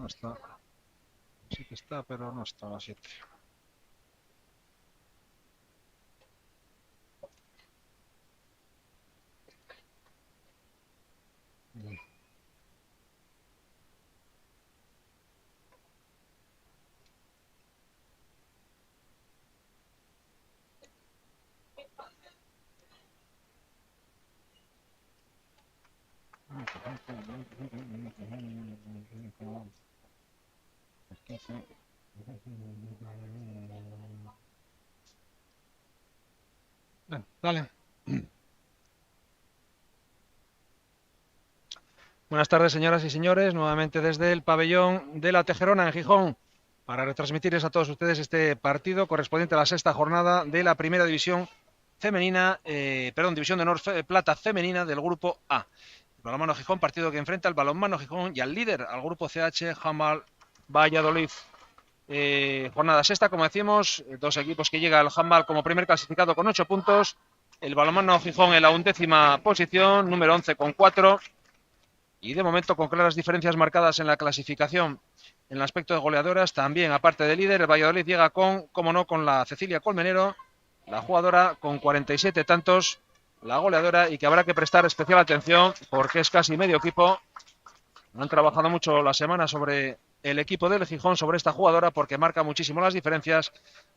no está. Sí que está, pero no está a las 7. Dale. Buenas tardes, señoras y señores, nuevamente desde el pabellón de la Tejerona en Gijón, para retransmitirles a todos ustedes este partido correspondiente a la sexta jornada de la primera división femenina, división de honor plata femenina del grupo A. El balonmano Gijón, partido que enfrenta al balonmano Gijón y al líder, al grupo CH Handball Valladolid. Jornada sexta, como decimos, dos equipos que llega el Handball como primer clasificado con 8 puntos, el balonmano Gijón en la 11ª posición, número 11 con 4, y de momento con claras diferencias marcadas en la clasificación. En el aspecto de goleadoras, también aparte de líder, el Valladolid llega con, como no, con la Cecilia Colmenero, la jugadora con 47 tantos, la goleadora, y que habrá que prestar especial atención porque es casi medio equipo. Han trabajado mucho la semana sobre el equipo del Gijón, sobre esta jugadora, porque marca muchísimo las diferencias,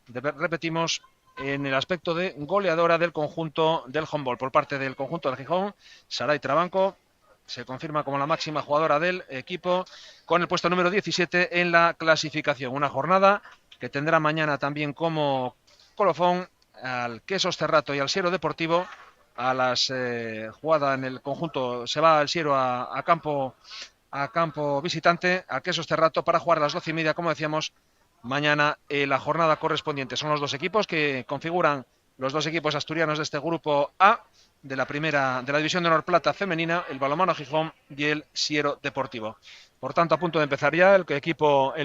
repetimos, en el aspecto de goleadora del conjunto del handball. Por parte del conjunto del Gijón, Saray Trabanco se confirma como la máxima jugadora del equipo, con el puesto número 17 en la clasificación. Una jornada que tendrá mañana también como colofón al Quesos Cerrato y al Siero Deportivo. A las jugada en el conjunto, se va el Siero a campo visitante, al Quesos Cerrato, para jugar a las 12:30, como decíamos, mañana la jornada correspondiente. Son los dos equipos que configuran los dos equipos asturianos de este grupo A, de la división de honor plata femenina, el balonmano Gijón y el Siero Deportivo. Por tanto, a punto de empezar ya el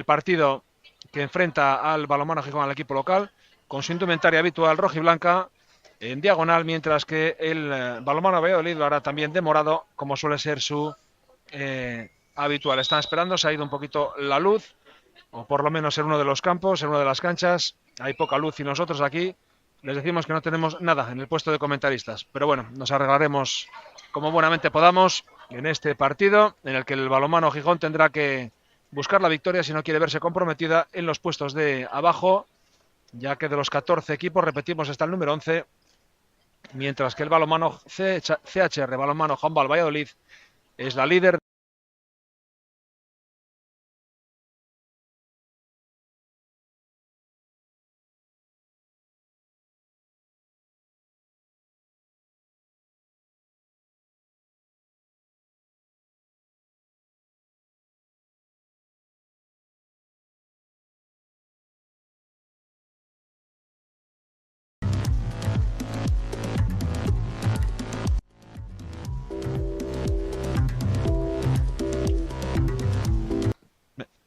partido que enfrenta al balonmano Gijón, al equipo local, con su indumentaria habitual rojiblanca en diagonal, mientras que el balonmano Valladolid lo hará también de morado, como suele ser su habitual. Están esperando, se ha ido un poquito la luz, o por lo menos en uno de los campos, en una de las canchas, hay poca luz, y nosotros aquí les decimos que no tenemos nada en el puesto de comentaristas. Pero bueno, nos arreglaremos como buenamente podamos en este partido, en el que el balonmano Gijón tendrá que buscar la victoria si no quiere verse comprometida en los puestos de abajo, ya que de los 14 equipos, repetimos, está el número 11, mientras que el balonmano CHR, balonmano Handball Valladolid, es la líder.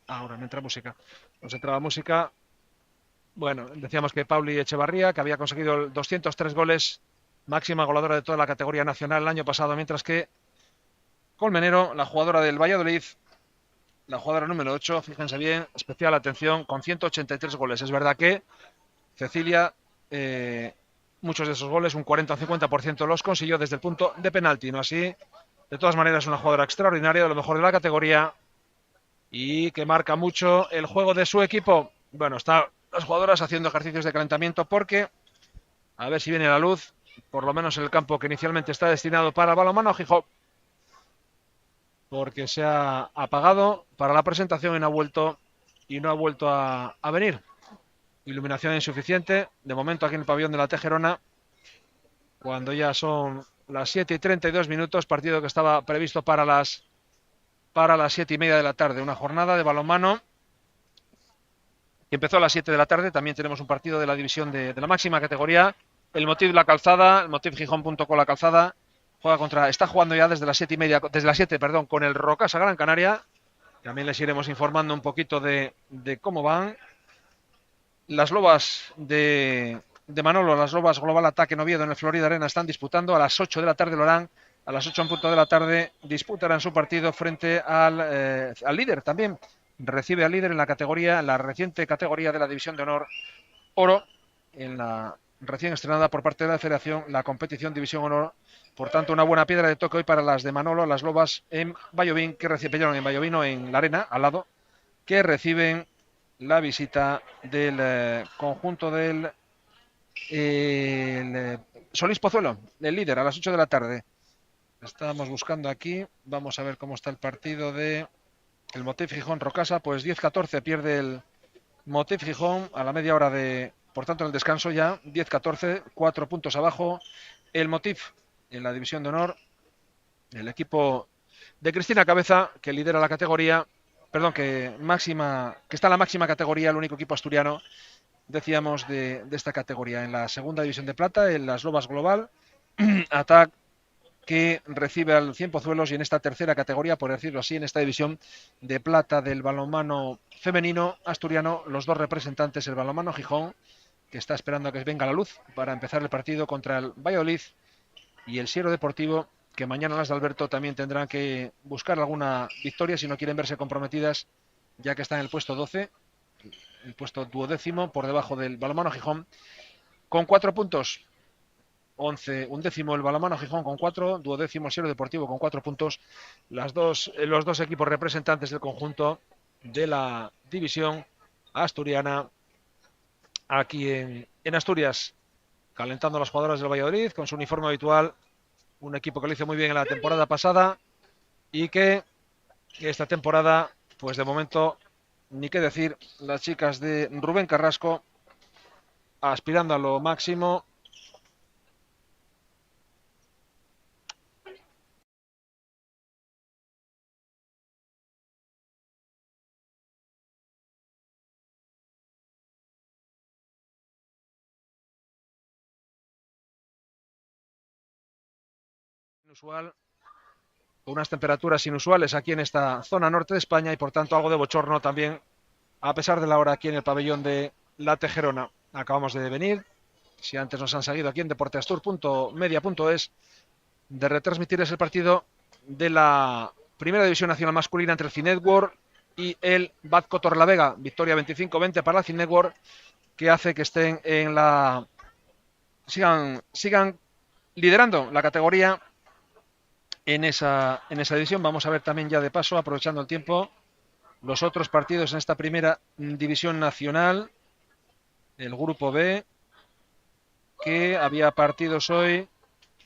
Ahora me entra música. Nos entraba música. Bueno, decíamos que Pauli Echevarría, que había conseguido 203 goles, máxima goleadora de toda la categoría nacional el año pasado, mientras que Colmenero, la jugadora del Valladolid, la jugadora número 8, fíjense bien, especial atención, con 183 goles. Es verdad que Cecilia, muchos de esos goles, un 40 o 50%, los consiguió desde el punto de penalti, ¿no así? De todas maneras, una jugadora extraordinaria, de lo mejor de la categoría, y que marca mucho el juego de su equipo. Bueno, están las jugadoras haciendo ejercicios de calentamiento porque, a ver si viene la luz, por lo menos en el campo que inicialmente está destinado para el balonmano Gijón, porque se ha apagado para la presentación y no ha vuelto a venir. Iluminación insuficiente, de momento aquí en el pabellón de la Tejerona, cuando ya son las 7:32, partido que estaba previsto para las 7:30 de la tarde. Una jornada de balonmano que empezó a las 7 de la tarde. También tenemos un partido de la división de la máxima categoría. El Motiv La Calzada, el Motiv Gijón.com La Calzada, está jugando ya desde las 7:30, con el Rocasa Gran Canaria. También les iremos informando un poquito de cómo van. Las Lobas de Manolo, las Lobas Global Ataque Oviedo en el Florida Arena están disputando. A las 8 de la tarde lo harán. A las 8 en punto de la tarde disputarán su partido frente al líder también recibe al líder en la categoría, en la reciente categoría de la División de Honor Oro, en la recién estrenada por parte de la Federación, la competición División Honor. Por tanto, una buena piedra de toque hoy para las de Manolo, las Lobas en Vallovín, que reciben en Vallovino, en la arena, al lado, que reciben la visita del conjunto del Solís Pozuelo, el líder, a las 8 de la tarde. Estábamos buscando aquí, vamos a ver cómo está el partido de el Motiv Gijón Rocasa, pues 10-14 pierde el Motiv Gijón a la media hora de, por tanto en el descanso ya, 10-14, 4 puntos abajo, el Motiv en la división de honor, el equipo de Cristina Cabeza, que lidera la categoría, perdón, que está en la máxima categoría, el único equipo asturiano, decíamos, de esta categoría. En la segunda división de plata, en las Lobas Global, Atac, que recibe al 100 Pozuelos, y en esta tercera categoría, por decirlo así, en esta división de plata del balonmano femenino asturiano, los dos representantes, el balonmano Gijón, que está esperando a que venga la luz para empezar el partido contra el Valladolid, y el Siero Deportivo, que mañana las de Alberto también tendrán que buscar alguna victoria si no quieren verse comprometidas, ya que está en el puesto 12, el puesto 12º, por debajo del balonmano Gijón, con 4 puntos. 11, undécimo el balonmano Gijón con 4, duodécimo el Siero Deportivo con 4 puntos. Los dos equipos representantes del conjunto de la división asturiana aquí en Asturias, calentando a los jugadores del Valladolid con su uniforme habitual, un equipo que lo hizo muy bien en la temporada pasada y que esta temporada, pues de momento, ni qué decir, las chicas de Rubén Carrasco aspirando a lo máximo. Inusual, con unas temperaturas inusuales aquí en esta zona norte de España, y por tanto algo de bochorno también, a pesar de la hora, aquí en el pabellón de La Tejerona. Acabamos de venir, si antes nos han seguido aquí en deporteastur.media.es, de retransmitirles el partido de la Primera División Nacional Masculina entre el Cinetwork y el Batco Torrelavega. Victoria 25-20 para el Cinetwork, que hace que estén en la sigan liderando la categoría en esa división. Vamos a ver también, ya de paso, aprovechando el tiempo, los otros partidos en esta Primera División Nacional. El grupo B, que había partidos hoy,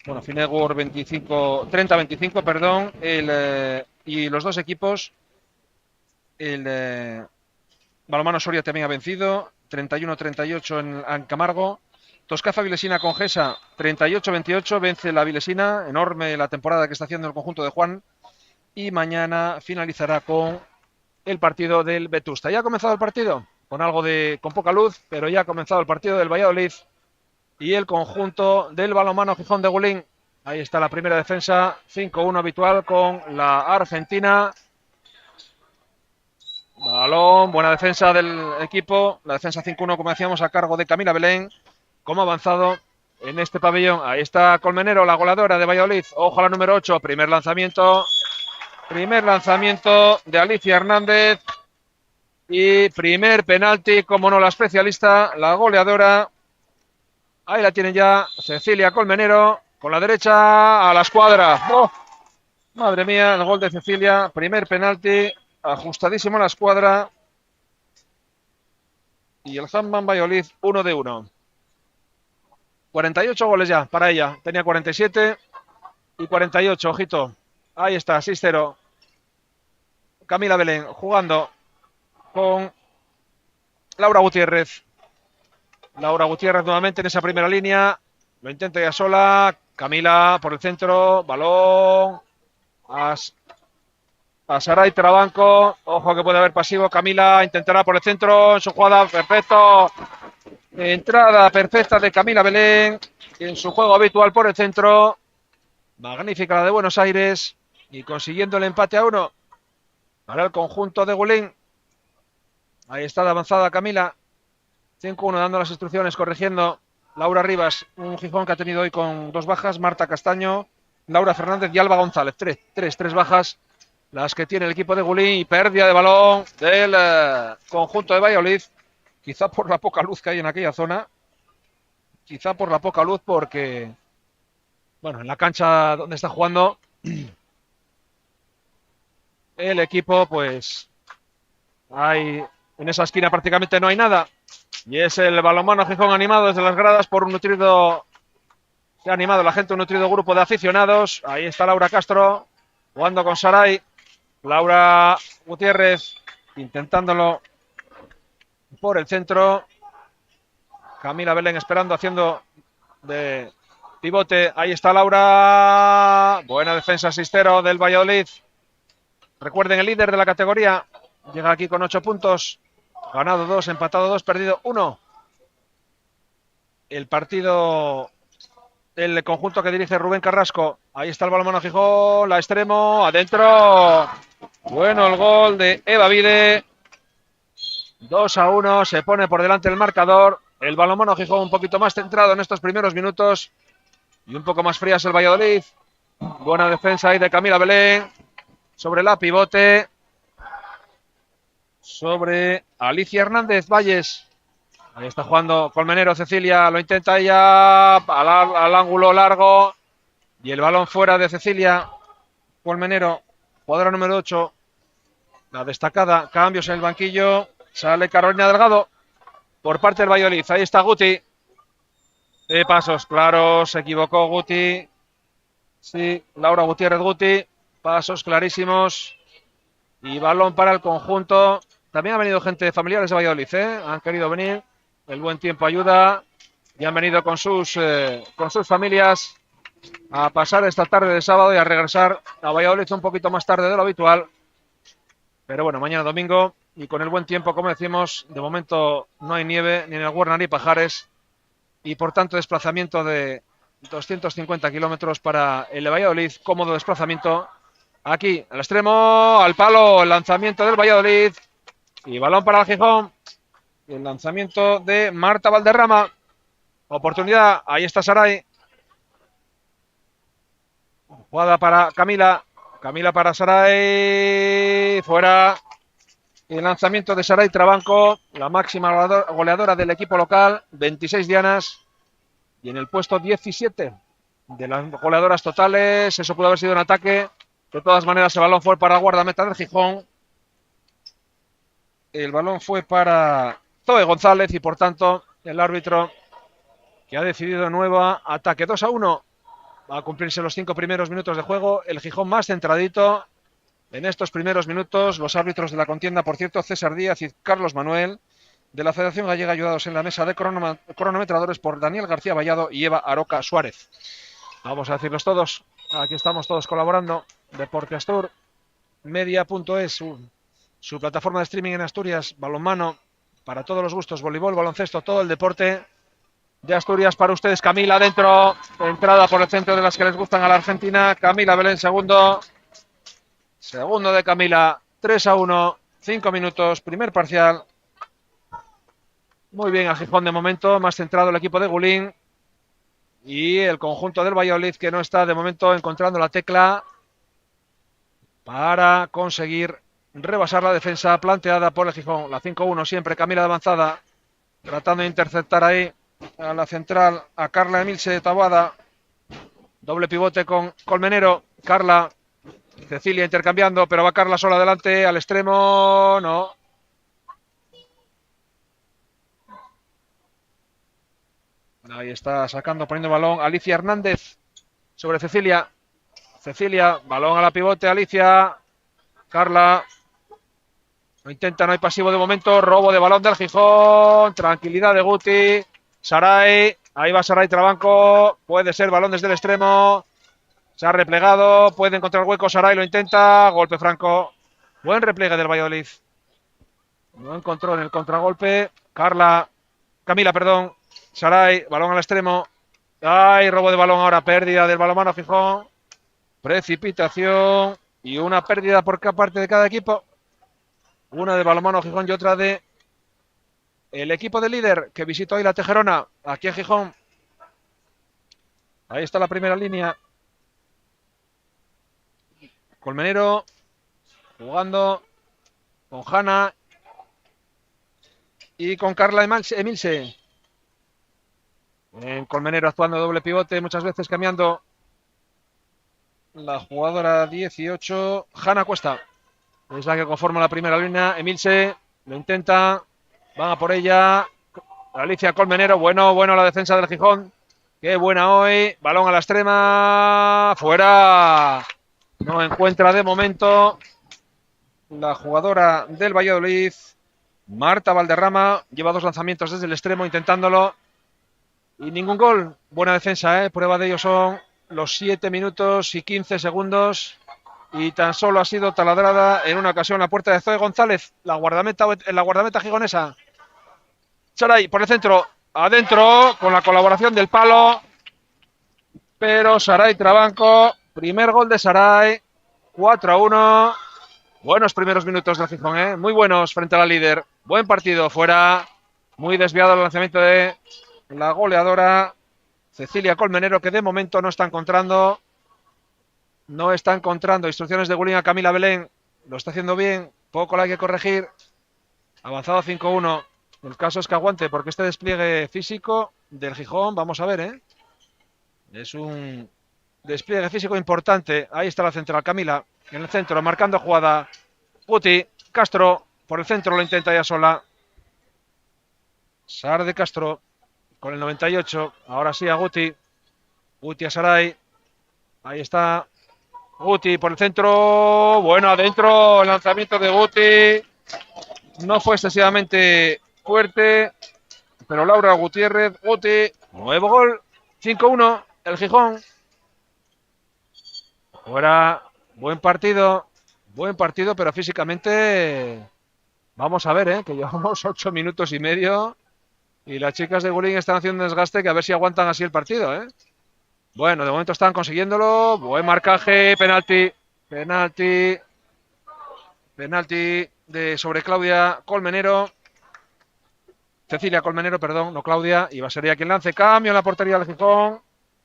bueno, Finetwork 30-25, perdón, y los dos equipos, el balonmano Soria también ha vencido, 31-38 en Camargo. Toscaza Vilesina con Gesa, 38-28, vence la Vilesina, enorme la temporada que está haciendo el conjunto de Juan, y mañana finalizará con el partido del Vetusta. Ya ha comenzado el partido, con poca luz, pero ya ha comenzado el partido del Valladolid y el conjunto del balonmano Gijón de Gulín. Ahí está la primera defensa, 5-1 habitual con la Argentina. Balón, buena defensa del equipo, la defensa 5-1, como decíamos, a cargo de Camila Belén, como avanzado en este pabellón. Ahí está Colmenero, la goleadora de Valladolid. Ojo a la número 8, primer lanzamiento de Alicia Hernández, y primer penalti, como no, la especialista, la goleadora. Ahí la tienen ya, Cecilia Colmenero, con la derecha a la escuadra. ¡Oh! Madre mía, el gol de Cecilia, primer penalti, ajustadísimo a la escuadra. Y el Handball Valladolid 1-1. 48 goles ya para ella, tenía 47 y 48, ojito. Ahí está, 6-0. Camila Belén jugando con Laura Gutiérrez. Laura Gutiérrez nuevamente en esa primera línea. Lo intenta ya sola. Camila por el centro. Balón a Saray Trabanco. Ojo que puede haber pasivo. Camila intentará por el centro en su jugada. Perfecto. Entrada perfecta de Camila Belén en su juego habitual por el centro. Magnífica la de Buenos Aires. Y consiguiendo el empate a 1 para el conjunto de Gulín. Ahí está de avanzada Camila. 5-1 dando las instrucciones, corrigiendo Laura Rivas, un Gijón que ha tenido hoy con 2 bajas, Marta Castaño, Laura Fernández y Alba González. Tres bajas las que tiene el equipo de Gulín, y pérdida de balón del conjunto de Valladolid, quizá por la poca luz que hay en aquella zona, quizá por la poca luz porque, bueno, en la cancha donde está jugando el equipo, pues hay, en esa esquina prácticamente no hay nada, y es el balonmano Gijón animado desde las gradas por un nutrido, se ha animado la gente, un nutrido grupo de aficionados. Ahí está Laura Castro jugando con Saray, Laura Gutiérrez intentándolo por el centro, Camila Belén esperando, haciendo de pivote. Ahí está Laura, buena defensa Sistero del Valladolid. Recuerden, el líder de la categoría llega aquí con 8 puntos, ganado 2, empatado 2, perdido 1. El partido del conjunto que dirige Rubén Carrasco. Ahí está el balonmano Gijón, la extremo, adentro. Bueno, el gol de Eva Vide. 2-1, se pone por delante el marcador. El balonmano Gijón un poquito más centrado en estos primeros minutos y un poco más frías el Valladolid. Buena defensa ahí de Camila Belén sobre la pivote, sobre Alicia Hernández Valles. Ahí está jugando Colmenero, Cecilia, lo intenta ella al ángulo largo y el balón fuera de Cecilia. Colmenero, jugadora número 8, la destacada. Cambios en el banquillo, sale Carolina Delgado por parte del Valladolid. Ahí está Guti, de pasos claros, se equivocó Guti. Sí, Laura Gutiérrez Guti, pasos clarísimos y balón para el conjunto. También ha venido gente familiares de Valladolid, han querido venir, el buen tiempo ayuda y han venido con sus familias a pasar esta tarde de sábado y a regresar a Valladolid un poquito más tarde de lo habitual. Pero bueno, mañana domingo y con el buen tiempo, como decimos, de momento no hay nieve ni en el Huerna ni Pajares y por tanto desplazamiento de 250 kilómetros para el Valladolid, cómodo desplazamiento. Aquí, al extremo, al palo, el lanzamiento del Valladolid y balón para el Gijón. El lanzamiento de Marta Valderrama. Oportunidad, ahí está Saray. Jugada para Camila. Camila para Saray. Fuera. El lanzamiento de Saray Trabanco, la máxima goleadora del equipo local, 26 dianas. Y en el puesto 17 de las goleadoras totales. Eso pudo haber sido un ataque. De todas maneras, el balón fue para el guardameta del Gijón. El balón fue para Zoe González y por tanto el árbitro, que ha decidido nuevo ataque. 2-1. Va a cumplirse los 5 primeros minutos de juego. El Gijón más centradito en estos primeros minutos. Los árbitros de la contienda, por cierto, César Díaz y Carlos Manuel, de la Federación Gallega, ayudados en la mesa de cronometradores por Daniel García Vallado y Eva Aroca Suárez. Vamos a decirlos todos. Aquí estamos todos colaborando. Deporte Astur, Media.es, su plataforma de streaming en Asturias, balonmano para todos los gustos, voleibol, baloncesto, todo el deporte de Asturias para ustedes. Camila dentro, entrada por el centro de las que les gustan a la Argentina. Camila Belén, segundo de Camila. 3-1, 5 minutos, primer parcial. Muy bien a Gijón de momento, más centrado el equipo de Gulín y el conjunto del Valladolid, que no está de momento encontrando la tecla para conseguir rebasar la defensa planteada por el Gijón. La 5-1 siempre, Camila de avanzada, tratando de interceptar ahí a la central, a Carla Emilce Taboada. Doble pivote con Colmenero, Carla, Cecilia intercambiando, pero va Carla sola adelante, al extremo, no. Ahí está sacando, poniendo balón Alicia Hernández sobre Cecilia. Cecilia, balón a la pivote, Alicia, Carla. Lo intenta, no hay pasivo de momento. Robo de balón del Gijón. Tranquilidad de Guti. Saray. Ahí va Saray Trabanco. Puede ser balón desde el extremo. Se ha replegado. Puede encontrar hueco. Saray lo intenta. Golpe franco. Buen repliegue del Valladolid. No encontró en el contragolpe. Camila, perdón. Saray. Balón al extremo. Ay, robo de balón ahora. Pérdida del balonmano Gijón. Precipitación. Y una pérdida por parte de cada equipo. Una de balonmano Gijón y otra de el equipo de líder que visitó hoy la Tejerona, aquí en Gijón. Ahí está la primera línea. Colmenero, jugando con Hanna y con Carla Emilse. En Colmenero actuando doble pivote, muchas veces cambiando la jugadora 18, Hanna Cuesta. Es la que conforma la primera línea. Emilse lo intenta, van a por ella. Alicia Colmenero, bueno la defensa del Gijón. Qué buena hoy. Balón a la extrema. Fuera. No encuentra de momento la jugadora del Valladolid. Marta Valderrama lleva 2 lanzamientos desde el extremo intentándolo. Y ningún gol. Buena defensa, ¿eh? Prueba de ello son los 7 minutos y 15 segundos. Y tan solo ha sido taladrada en una ocasión la puerta de Zoe González, la guardameta gijonesa. Saray por el centro, adentro, con la colaboración del palo. Pero Saray Trabanco, primer gol de Saray, 4-1. Buenos primeros minutos del Gijón, ¿eh? Muy buenos frente a la líder. Buen partido, fuera. Muy desviado el lanzamiento de la goleadora Cecilia Colmenero, que de momento no está encontrando. No está encontrando instrucciones de Gulín a Camila Belén. Lo está haciendo bien. Poco la hay que corregir. Avanzado 5-1. El caso es que aguante, porque este despliegue físico del Gijón, vamos a ver, ¿eh? Es un despliegue físico importante. Ahí está la central, Camila. En el centro, marcando jugada. Guti, Castro. Por el centro lo intenta ya sola. Sar de Castro. Con el 98. Ahora sí a Guti. Guti a Saray. Ahí está. Guti por el centro, bueno, adentro, el lanzamiento de Guti no fue excesivamente fuerte, pero Laura Gutiérrez, Guti, nuevo gol, 5-1, el Gijón. Fuera, buen partido, pero físicamente, vamos a ver, que llevamos 8 minutos y medio y las chicas de Gulín están haciendo un desgaste que a ver si aguantan así el partido, Bueno, de momento están consiguiéndolo. Buen marcaje, penalti sobre Claudia Colmenero. Cecilia Colmenero, perdón, no Claudia. Y va a ser ella quien lance. Cambio en la portería del Gijón.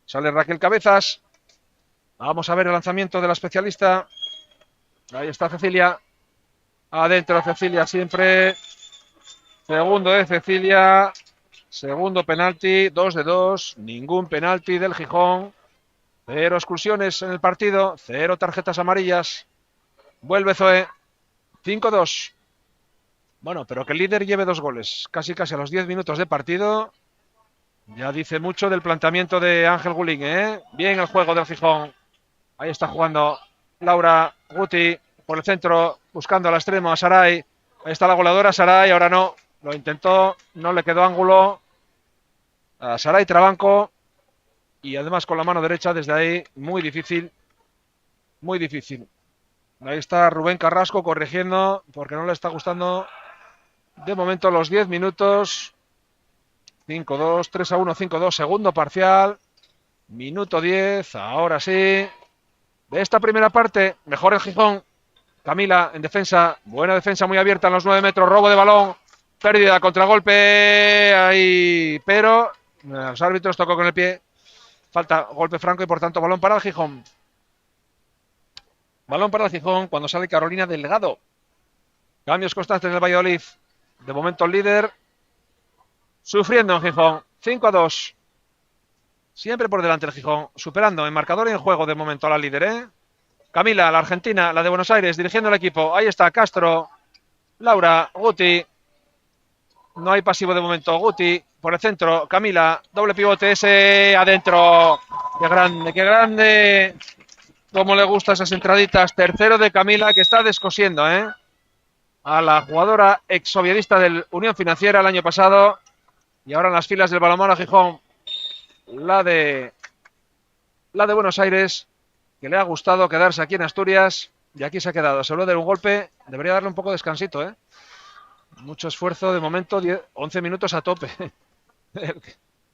Sale Raquel Cabezas. Vamos a ver el lanzamiento de la especialista. Ahí está Cecilia. Adentro Cecilia siempre. Segundo de Cecilia. Segundo penalti, 2-2, ningún penalti del Gijón. 0 exclusiones en el partido, 0 tarjetas amarillas. Vuelve Zoe, 5-2. Bueno, pero que el líder lleve 2 goles, casi a los 10 minutos de partido. Ya dice mucho del planteamiento de Ángel Gulín, Bien el juego del Gijón. Ahí está jugando Laura Guti por el centro, buscando al extremo a Saray. Ahí está la goleadora Saray, ahora no. Lo intentó, no le quedó ángulo. A Saray Trabanco. Y además con la mano derecha desde ahí, muy difícil. Muy difícil. Ahí está Rubén Carrasco corrigiendo porque no le está gustando de momento los 10 minutos. 5-2, 3-1, 5-2, segundo parcial. Minuto 10, ahora sí. De esta primera parte, mejor el Gijón. Camila en defensa, buena defensa muy abierta en los 9 metros, robo de balón. Pérdida, contragolpe, ahí, pero los árbitros tocó con el pie. Falta, golpe franco y por tanto balón para el Gijón. Balón para el Gijón cuando sale Carolina Delgado. Cambios constantes en el Valladolid. De momento el líder sufriendo en Gijón. 5-2. Siempre por delante el Gijón. Superando en marcador y en juego de momento a la líder, Camila, la argentina, la de Buenos Aires, dirigiendo el equipo. Ahí está Castro, Laura, Guti. No hay pasivo de momento. Guti por el centro. Camila, doble pivote ese adentro. Qué grande. Cómo le gustan esas entraditas. Tercero de Camila, que está descosiendo, a la jugadora exoviedista del Unión Financiera el año pasado. Y ahora en las filas del balonmano Gijón. La de Buenos Aires, que le ha gustado quedarse aquí en Asturias. Y aquí se ha quedado. Se lo de un golpe. Debería darle un poco de descansito, Mucho esfuerzo de momento, 11 minutos a tope.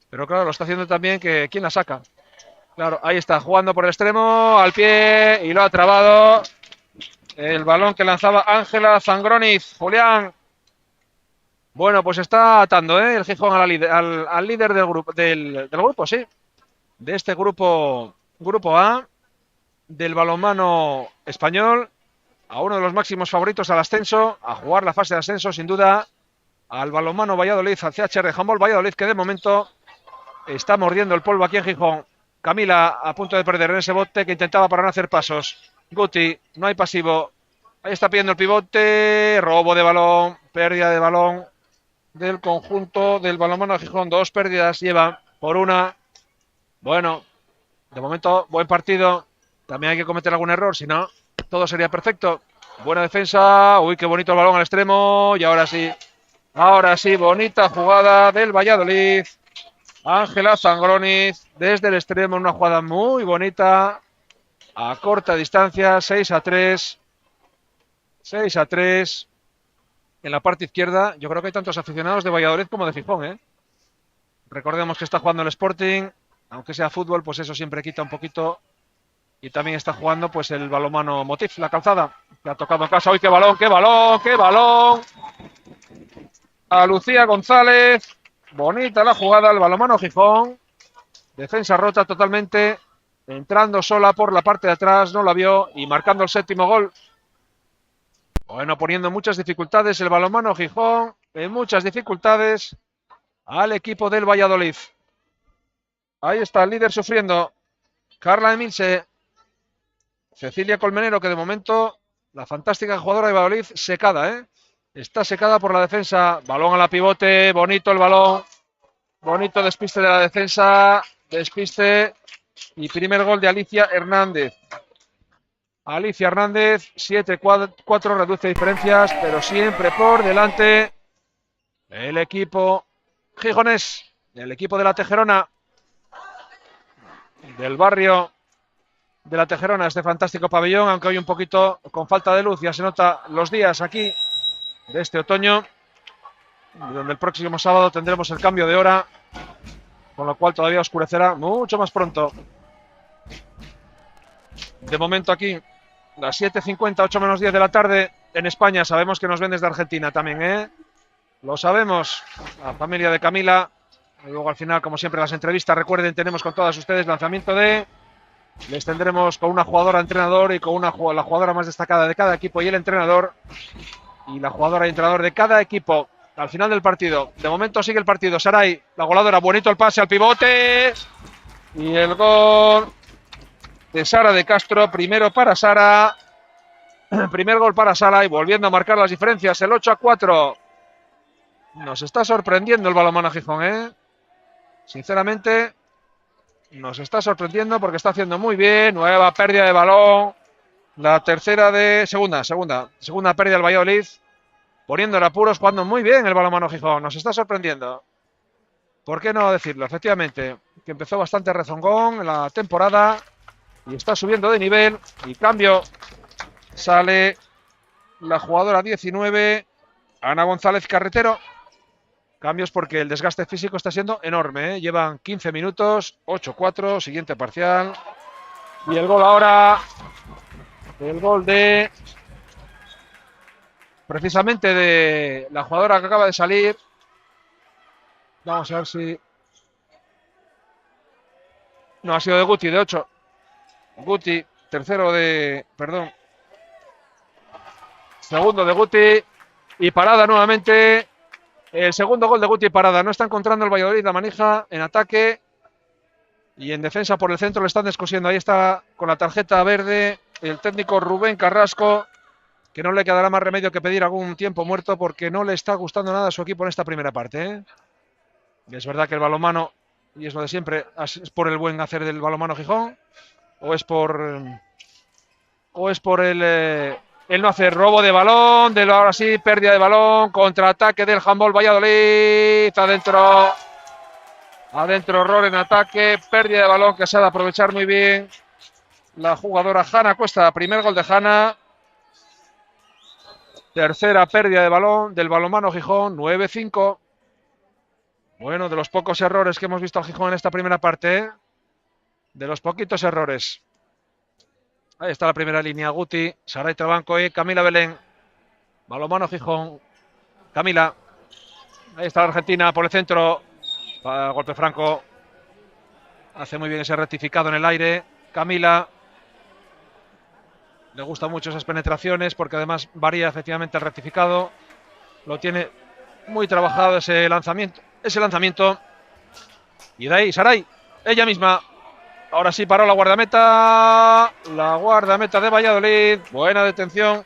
Pero claro, lo está haciendo también que ¿quién la saca? Claro, ahí está, jugando por el extremo, al pie, y lo ha trabado. El balón que lanzaba Ángela Zangroniz. Julián. Bueno, pues está atando, el Gijón al líder del grupo, sí. De este grupo A, del balonmano español. a uno de los máximos favoritos al ascenso, a jugar la fase de ascenso, sin duda, al balonmano Valladolid, al CHR de Handball Valladolid, que de momento está mordiendo el polvo aquí en Gijón. Camila a punto de perder en ese bote que intentaba para no hacer pasos. Guti, no hay pasivo. Ahí está pidiendo el pivote. Robo de balón, pérdida de balón del conjunto del balonmano de Gijón. 2 pérdidas lleva por una. Bueno, de momento, buen partido. También hay que cometer algún error, si no, todo sería perfecto. Buena defensa. Uy, qué bonito el balón al extremo. Y ahora sí, bonita jugada del Valladolid. Ángela Zangroniz desde el extremo, una jugada muy bonita. A corta distancia, 6-3. 6-3. En la parte izquierda, yo creo que hay tantos aficionados de Valladolid como de Gijón, ¿eh? Recordemos que está jugando el Sporting. Aunque sea fútbol, pues eso siempre quita un poquito. Y también está jugando pues el balonmano Motif, la calzada, que ha tocado en casa. ¡Uy, qué balón, qué balón, qué balón! A Lucía González. Bonita la jugada, el balonmano Gijón. Defensa rota totalmente. Entrando sola por la parte de atrás, no la vio. Y marcando el 7º gol. Bueno, poniendo muchas dificultades el balonmano Gijón. En muchas dificultades al equipo del Valladolid. Ahí está el líder sufriendo. Carla Emilse. Cecilia Colmenero, que de momento, la fantástica jugadora de Valladolid, secada, ¿eh? Está secada por la defensa. Balón a la pivote, bonito el balón. Bonito despiste de la defensa. Despiste y primer gol de Alicia Hernández. Alicia Hernández, 7-4, reduce diferencias, pero siempre por delante el equipo gijonés, el equipo de la Tejerona, del barrio de la Tejerona, este fantástico pabellón, aunque hoy un poquito con falta de luz, ya se nota los días aquí de este otoño, donde el próximo sábado tendremos el cambio de hora, con lo cual todavía oscurecerá mucho más pronto. De momento aquí, las 7:50, 8 menos 10 de la tarde en España. Sabemos que nos ven desde Argentina también, ¿eh? Lo sabemos. La familia de Camila. Y luego al final, como siempre, las entrevistas, recuerden, tenemos con todas ustedes lanzamiento de... Les tendremos con una jugadora entrenador y con la jugadora más destacada de cada equipo y el entrenador. Y la jugadora y entrenador de cada equipo al final del partido. De momento sigue el partido. Saray, la goleadora, bonito el pase al pivote. Y el gol de Sara de Castro. Primero para Sara. Primer gol para Sara y volviendo a marcar las diferencias. El 8-4. Nos está sorprendiendo el balonmano Gijón, ¿eh? Sinceramente, nos está sorprendiendo porque está haciendo muy bien. Nueva pérdida de balón. La tercera de... Segunda pérdida del Valladolid. Poniendo en apuros, jugando muy bien el balonmano Gijón. Nos está sorprendiendo. ¿Por qué no decirlo? Efectivamente, que empezó bastante rezongón en la temporada y está subiendo de nivel. Y cambio, sale la jugadora 19, Ana González Carretero. Cambios porque el desgaste físico está siendo enorme, ¿eh? Llevan 15 minutos, 8-4, siguiente parcial. Y el gol ahora, el gol de... precisamente de la jugadora que acaba de salir. Vamos a ver si... No, ha sido de Guti, de 8. Guti, tercero de... Perdón. Segundo de Guti. Y parada nuevamente. El segundo gol de Guti, parada. No está encontrando el Valladolid la manija en ataque. Y en defensa por el centro le están descosiendo. Ahí está con la tarjeta verde el técnico Rubén Carrasco, que no le quedará más remedio que pedir algún tiempo muerto porque no le está gustando nada a su equipo en esta primera parte, ¿eh? Es verdad que el balonmano, y es lo de siempre, es por el buen hacer del balonmano Gijón, o es por el no hacer. Robo de balón, ahora sí, pérdida de balón, contraataque del Handball Valladolid, adentro error en ataque, pérdida de balón que se ha de aprovechar muy bien la jugadora Hanna Cuesta. Primer gol de Hanna. Tercera pérdida de balón del balonmano Gijón, 9-5. Bueno, de los pocos errores que hemos visto al Gijón en esta primera parte, ¿eh? De los poquitos errores. Ahí está la primera línea, Guti, Saray Trabanco y Camila Belén. Balonmano Gijón. Camila. Ahí está la Argentina por el centro. Golpe franco. Hace muy bien ese rectificado en el aire. Camila. Le gustan mucho esas penetraciones porque además varía efectivamente el rectificado. Lo tiene muy trabajado ese lanzamiento. Y de ahí, Saray, ella misma. Ahora sí paró la guardameta. La guardameta de Valladolid. Buena detención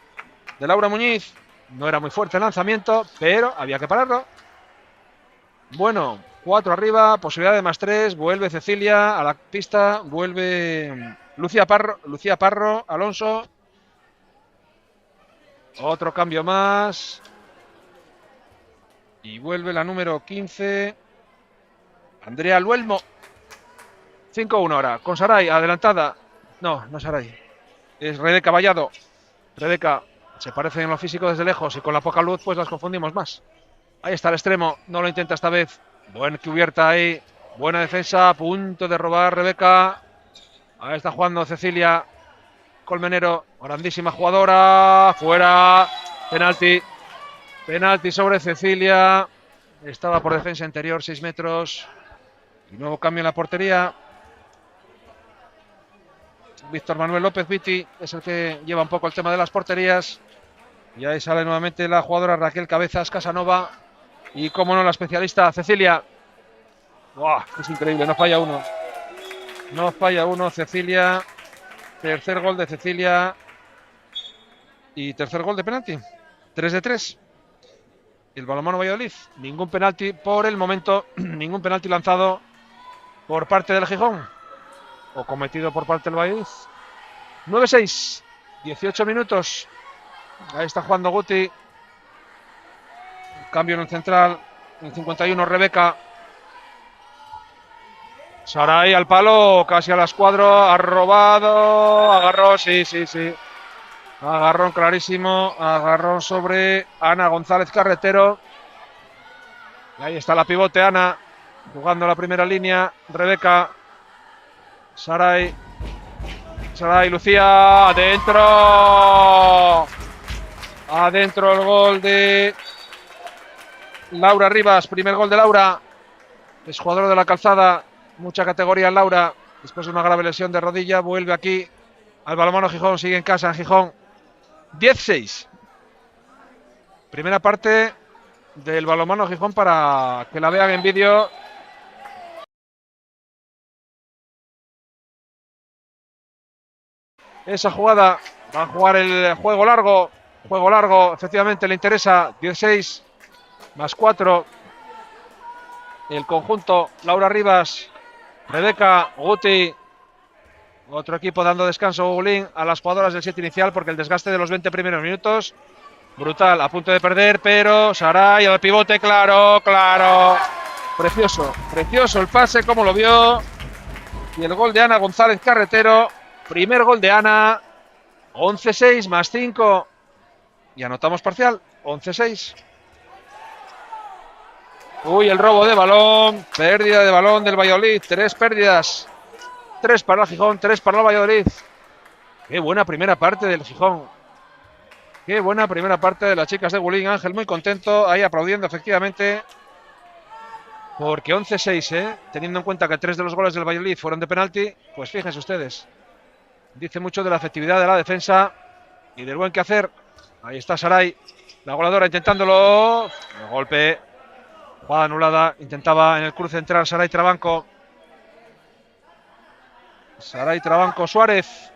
de Laura Muñiz. No era muy fuerte el lanzamiento, pero había que pararlo. Bueno, 4 arriba, posibilidad de +3. Vuelve Cecilia a la pista. Vuelve Lucía Parro, Alonso. Otro cambio más. Y vuelve la número 15. Andrea Luelmo. 5-1 ahora. Con Saray adelantada. No, no Saray. Es Rebeca Vallado. Rebeca se parece en lo físico desde lejos y con la poca luz pues las confundimos más. Ahí está el extremo. No lo intenta esta vez. Buen cubierta ahí. Buena defensa. A punto de robar Rebeca. Ahí está jugando Cecilia Colmenero. Grandísima jugadora. Fuera. Penalti. Penalti sobre Cecilia. Estaba por defensa interior 6 metros. Y nuevo cambio en la portería. Víctor Manuel López Viti es el que lleva un poco el tema de las porterías. Y ahí sale nuevamente la jugadora Raquel Cabezas Casanova. Y como no, la especialista Cecilia. ¡Wow! Es increíble, no falla uno. No falla uno, Cecilia. Tercer gol de Cecilia. Y tercer gol de penalti. 3-3. El balonmano Valladolid. Ningún penalti por el momento. Ningún penalti lanzado por parte del Gijón. O cometido por parte del Valladolid. 9-6. 18 minutos. Ahí está jugando Guti. Cambio en el central. En 51 Rebeca. Saray al palo. Casi a la escuadra. Ha robado. Agarró. Sí. Agarrón clarísimo. Agarrón sobre Ana González Carretero. Y ahí está la pivote Ana. Jugando la primera línea. Rebeca. Saray, Lucía, adentro. Adentro el gol de Laura Rivas, primer gol de Laura. Es jugador de la Calzada, mucha categoría en Laura. Después de una grave lesión de rodilla, vuelve aquí al balonmano Gijón, sigue en casa en Gijón. 10-6. Primera parte del balonmano Gijón para que la vean en vídeo. Esa jugada, va a jugar el juego largo. Juego largo, efectivamente le interesa. 16 +4. El conjunto Laura Rivas, Rebeca, Guti. Otro equipo dando descanso, Gulín, a las jugadoras del set inicial porque el desgaste de los 20 primeros minutos. Brutal, a punto de perder, pero Saray al pivote, claro. Precioso el pase, como lo vio. Y el gol de Ana González Carretero. Primer gol de Ana, 11-6 +5. Y anotamos parcial, 11-6. Uy, el robo de balón, pérdida de balón del Valladolid, 3 pérdidas. 3 para el Gijón, 3 para el Valladolid. Qué buena primera parte del Gijón. Qué buena primera parte de las chicas de Gulín. Ángel muy contento, ahí aplaudiendo efectivamente. Porque 11-6, teniendo en cuenta que 3 de los goles del Valladolid fueron de penalti, pues fíjense ustedes. Dice mucho de la efectividad de la defensa y del buen quehacer. Ahí está Saray, la goleadora intentándolo. El golpe, jugada anulada. Intentaba en el cruce entrar Saray Trabanco. Suárez.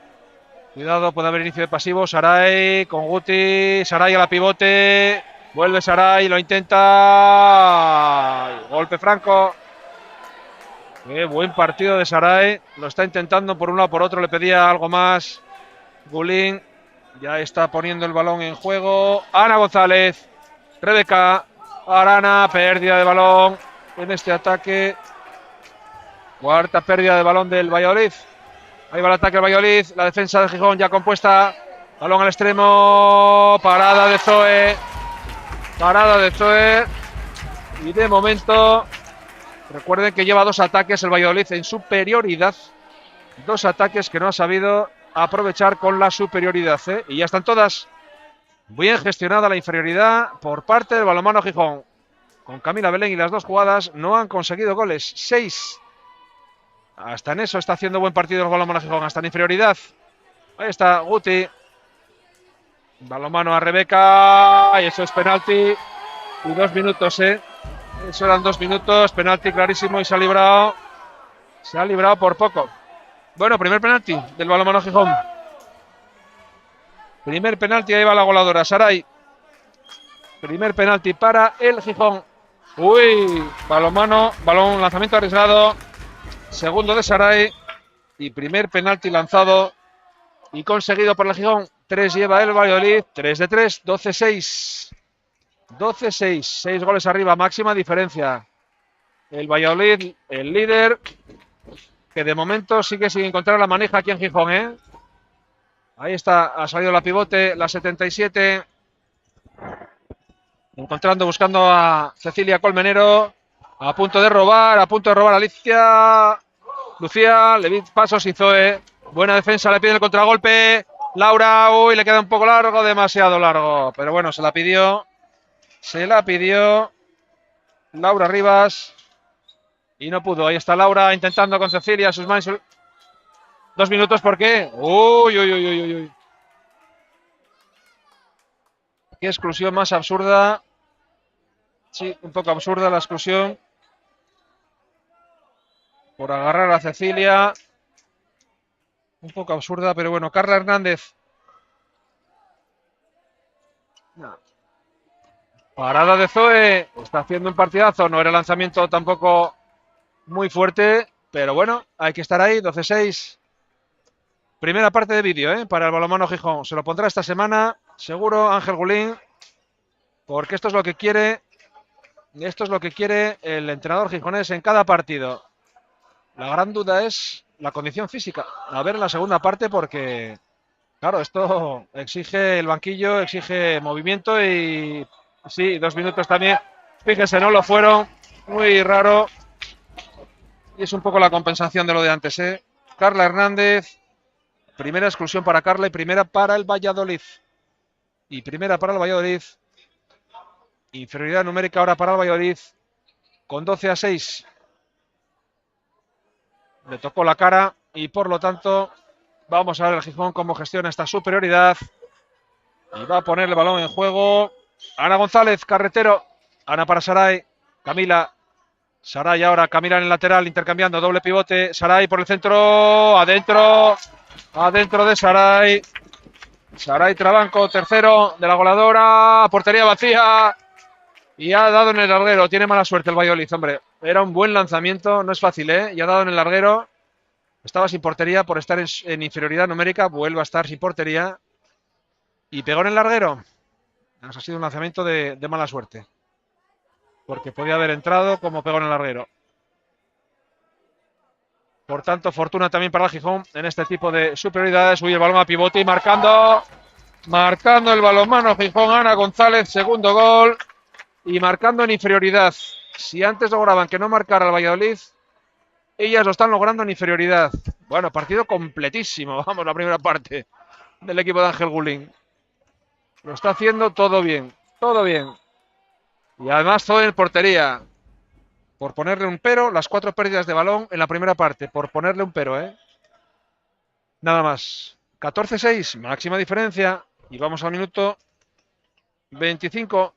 Cuidado, puede haber inicio de pasivo. Saray con Guti. Saray a la pivote. Vuelve Saray, lo intenta. Golpe franco. Qué buen partido de Saray. Lo está intentando por un lado, por otro. Le pedía algo más. Gulín ya está poniendo el balón en juego. Ana González. Rebeca. Arana. Pérdida de balón en este ataque. Cuarta pérdida de balón del Valladolid. Ahí va el ataque del Valladolid. La defensa de Gijón ya compuesta. Balón al extremo. Parada de Zoe. Y de momento, recuerden que lleva 2 ataques el Valladolid en superioridad. 2 ataques que no ha sabido aprovechar con la superioridad. Y ya están todas. Bien gestionada la inferioridad por parte del balonmano Gijón. Con Camila Belén y las 2 jugadas no han conseguido goles. 6. Hasta en eso está haciendo buen partido el balonmano Gijón. Hasta en inferioridad. Ahí está Guti. Balonmano a Rebeca. Y eso es penalti. Y 2 minutos, Eso eran 2 minutos. Penalti clarísimo y se ha librado. Se ha librado por poco. Bueno, primer penalti del Balonmano Gijón. Primer penalti, ahí va la goleadora, Saray. Primer penalti para el Gijón. Uy, balonmano, balón, lanzamiento arriesgado. Segundo de Saray. Y primer penalti lanzado y conseguido por el Gijón. 3 lleva el Valladolid. 3 de 3, 12-6. 12-6. 6 goles arriba, máxima diferencia. El Valladolid, el líder, que de momento sigue sin encontrar la maneja aquí en Gijón, Ahí está, ha salido la pivote, la 77. Encontrando, buscando a Cecilia Colmenero. A punto de robar Alicia. Lucía, Levit, pasos y Zoe. Buena defensa, le pide el contragolpe. Laura, uy, le queda un poco largo, demasiado largo. Pero bueno, se la pidió. Se la pidió Laura Rivas. Y no pudo. Ahí está Laura intentando con Cecilia, sus manos. 2 minutos, ¿por qué? Uy, uy, uy, uy, uy. Qué exclusión más absurda. Sí, un poco absurda la exclusión. Por agarrar a Cecilia. Un poco absurda, pero bueno, Carla Hernández. No. Parada de Zoe. Está haciendo un partidazo. No era lanzamiento tampoco muy fuerte, pero bueno, hay que estar ahí. 12-6. Primera parte de vídeo, para el Balonmano Gijón. Se lo pondrá esta semana, seguro, Ángel Gulín, porque esto es lo que quiere. Esto es lo que quiere el entrenador gijonés en cada partido. La gran duda es la condición física. A ver en la segunda parte, porque claro, esto exige el banquillo, exige movimiento y sí, 2 minutos también. Fíjese, no lo fueron. Muy raro. Y es un poco la compensación de lo de antes, Carla Hernández. Primera exclusión para Carla y primera para el Valladolid. Inferioridad numérica ahora para el Valladolid. Con 12-6. Le tocó la cara y por lo tanto vamos a ver el Gijón cómo gestiona esta superioridad. Y va a poner el balón en juego. Ana González, carretero. Ana para Saray. Camila. Saray ahora, Camila en el lateral, intercambiando, doble pivote. Saray por el centro. Adentro. Adentro de Saray. Saray Trabanco, tercero de la goleadora. Portería vacía. Y ha dado en el larguero. Tiene mala suerte el Valladolid, hombre. Era un buen lanzamiento. No es fácil, Y ha dado en el larguero. Estaba sin portería por estar en inferioridad numérica. Vuelve a estar sin portería. Y pegó en el larguero. Ha sido un lanzamiento de mala suerte. Porque podía haber entrado como pegó en el larguero. Por tanto, fortuna también para el Gijón en este tipo de superioridades. Huye el balón a pivote y marcando el balonmano Gijón. Ana González, segundo gol. Y marcando en inferioridad. Si antes lograban que no marcara el Valladolid, ellas lo están logrando en inferioridad. Bueno, partido completísimo. Vamos, la primera parte del equipo de Ángel Gulín. Lo está haciendo todo bien. Todo bien. Y además todo en portería. Por ponerle un pero, las 4 pérdidas de balón en la primera parte. Por ponerle un pero, Nada más. 14-6, máxima diferencia. Y vamos al minuto 25.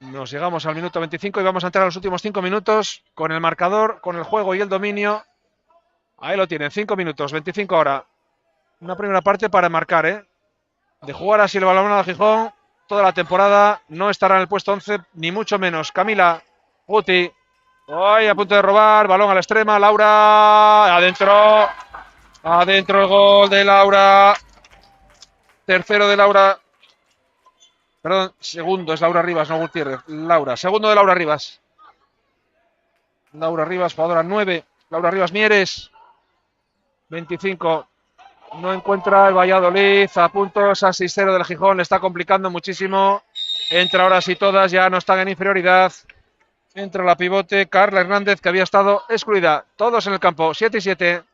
Nos llegamos al minuto 25 y vamos a entrar a los últimos 5 minutos con el marcador, con el juego y el dominio. Ahí lo tienen, 5 minutos, 25 ahora. Una primera parte para marcar, De jugar así el balón de Gijón toda la temporada. No estará en el puesto 11, ni mucho menos. Camila Guti. Hoy a punto de robar. Balón a la extrema. Laura. Adentro. Adentro el gol de Laura. Tercero de Laura. Perdón, segundo es Laura Rivas, no Gutiérrez. Laura. Segundo de Laura Rivas. Laura Rivas, jugadora 9. Laura Rivas Mieres. 25. No encuentra el Valladolid. A puntos a 6-0 del Gijón. Le está complicando muchísimo. Entra ahora sí todas. Ya no están en inferioridad. Entra la pivote. Carla Hernández, que había estado excluida. Todos en el campo. 7-7.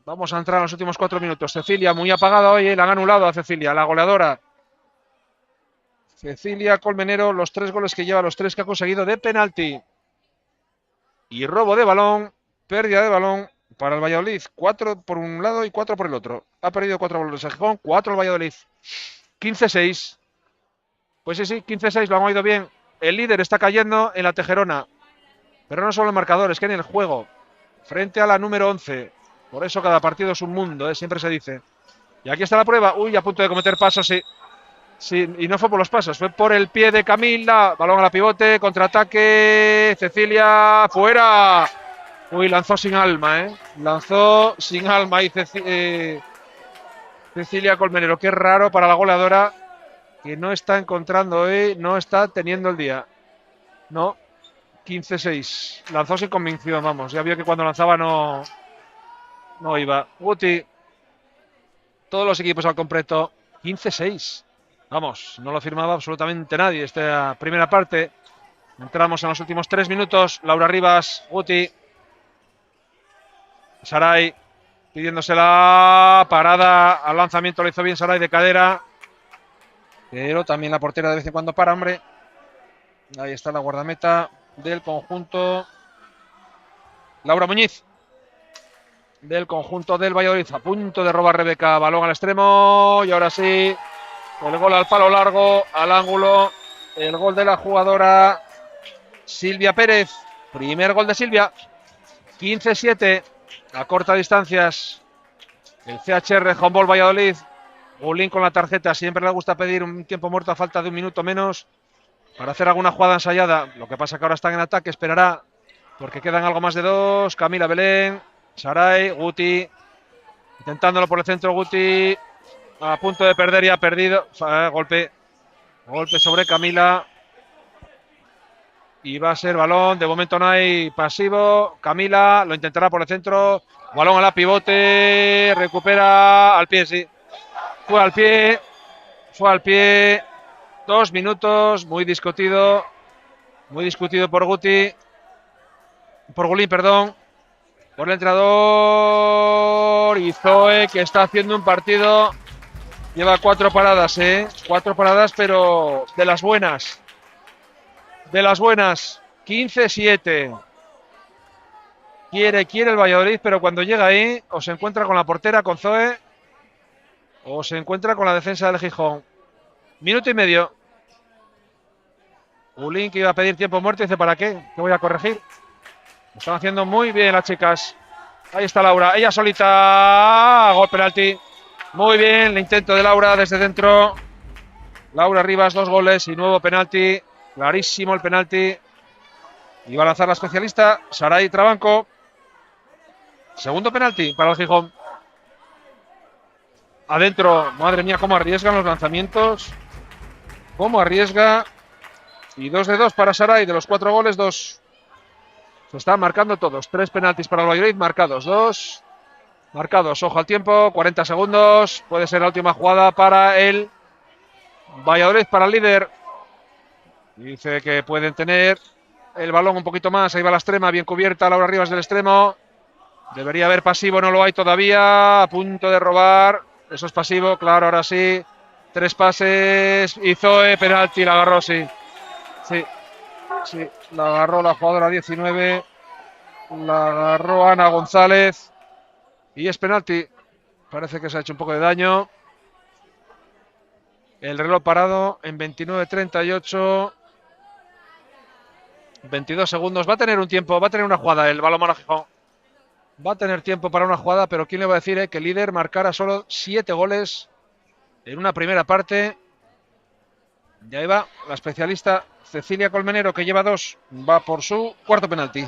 Vamos a entrar en los últimos 4 minutos. Cecilia muy apagada hoy. La han anulado a Cecilia, la goleadora. Cecilia Colmenero. Los 3 goles que lleva. Los 3 que ha conseguido de penalti. Y robo de balón. Pérdida de balón para el Valladolid. 4 por un lado y 4 por el otro. Ha perdido 4 goles el Gijón, 4 el Valladolid. 15-6. Pues sí, 15-6, lo han oído bien. El líder está cayendo en la Tejerona. Pero no solo el marcador, es que en el juego. Frente a la número 11. Por eso cada partido es un mundo, siempre se dice. Y aquí está la prueba. Uy, a punto de cometer pasos, sí. Sí, y no fue por los pasos, fue por el pie de Camila. Balón a la pivote, contraataque. Cecilia, fuera. Uy, lanzó sin alma, Lanzó sin alma y Cecilia Colmenero. Qué raro para la goleadora que no está encontrando hoy, no está teniendo el día. No, 15-6. Lanzó sin convicción, vamos. Ya vio que cuando lanzaba no iba. Guti. Todos los equipos al completo. 15-6. Vamos, no lo firmaba absolutamente nadie esta primera parte. Entramos en los últimos 3 minutos. Laura Rivas, Guti. Saray pidiéndosela. Parada al lanzamiento, lo hizo bien Saray de cadera. Pero también la portera de vez en cuando para, hombre. Ahí está la guardameta del conjunto. Laura Muñiz. Del conjunto del Valladolid. A punto de robar Rebeca. Balón al extremo. Y ahora sí. El gol al palo largo, al ángulo. El gol de la jugadora Silvia Pérez. Primer gol de Silvia. 15-7. A corta distancias. El CHR Handball Valladolid. Gulín con la tarjeta. Siempre le gusta pedir un tiempo muerto a falta de un minuto menos para hacer alguna jugada ensayada. Lo que pasa que ahora están en ataque. Esperará porque quedan algo más de 2. Camila Belén. Saray. Guti. Intentándolo por el centro. Guti. A punto de perder y ha perdido. Golpe sobre Camila. Y va a ser balón. De momento no hay pasivo. Camila lo intentará por el centro. Balón a la pivote. Recupera al pie, sí. Fue al pie. 2 minutos. Muy discutido por Guti. Por Gulín, perdón. Por el entrenador. Y Zoe, que está haciendo un partido. Lleva 4 paradas, 4 paradas, pero de las buenas. 15-7. Quiere el Valladolid, pero cuando llega ahí, o se encuentra con la portera, con Zoe, o se encuentra con la defensa del Gijón. Minuto y medio. Gulín, que iba a pedir tiempo muerto, dice: ¿para qué? ¿Qué voy a corregir? Lo están haciendo muy bien las chicas. Ahí está Laura, ella solita. Gol, penalti. Muy bien, el intento de Laura desde dentro. Laura Rivas, 2 goles y nuevo penalti. Clarísimo el penalti. Iba a lanzar la especialista Saray Trabanco. Segundo penalti para el Gijón. Adentro, madre mía, cómo arriesgan los lanzamientos. Cómo arriesga. Y 2 de 2 para Saray. De los 4 goles, 2. Se están marcando todos. 3 penaltis para el Valladolid, marcados 2. Marcados, ojo al tiempo, 40 segundos. Puede ser la última jugada para el Valladolid, para el líder. Dice que pueden tener el balón un poquito más. Ahí va la extrema, bien cubierta. Laura Rivas del extremo. Debería haber pasivo, no lo hay todavía. A punto de robar. Eso es pasivo, claro, ahora sí. 3 pases. Y Zoe, penalti, la agarró, sí. Sí, la agarró la jugadora 19. La agarró Ana González. Y es penalti. Parece que se ha hecho un poco de daño. El reloj parado en 29:38. 22 segundos. Va a tener un tiempo, va a tener una jugada el balonmano Gijón. Va a tener tiempo para una jugada, pero ¿quién le va a decir que el líder marcara solo 7 goles en una primera parte? Y ahí va la especialista Cecilia Colmenero, que lleva 2. Va por su cuarto penalti.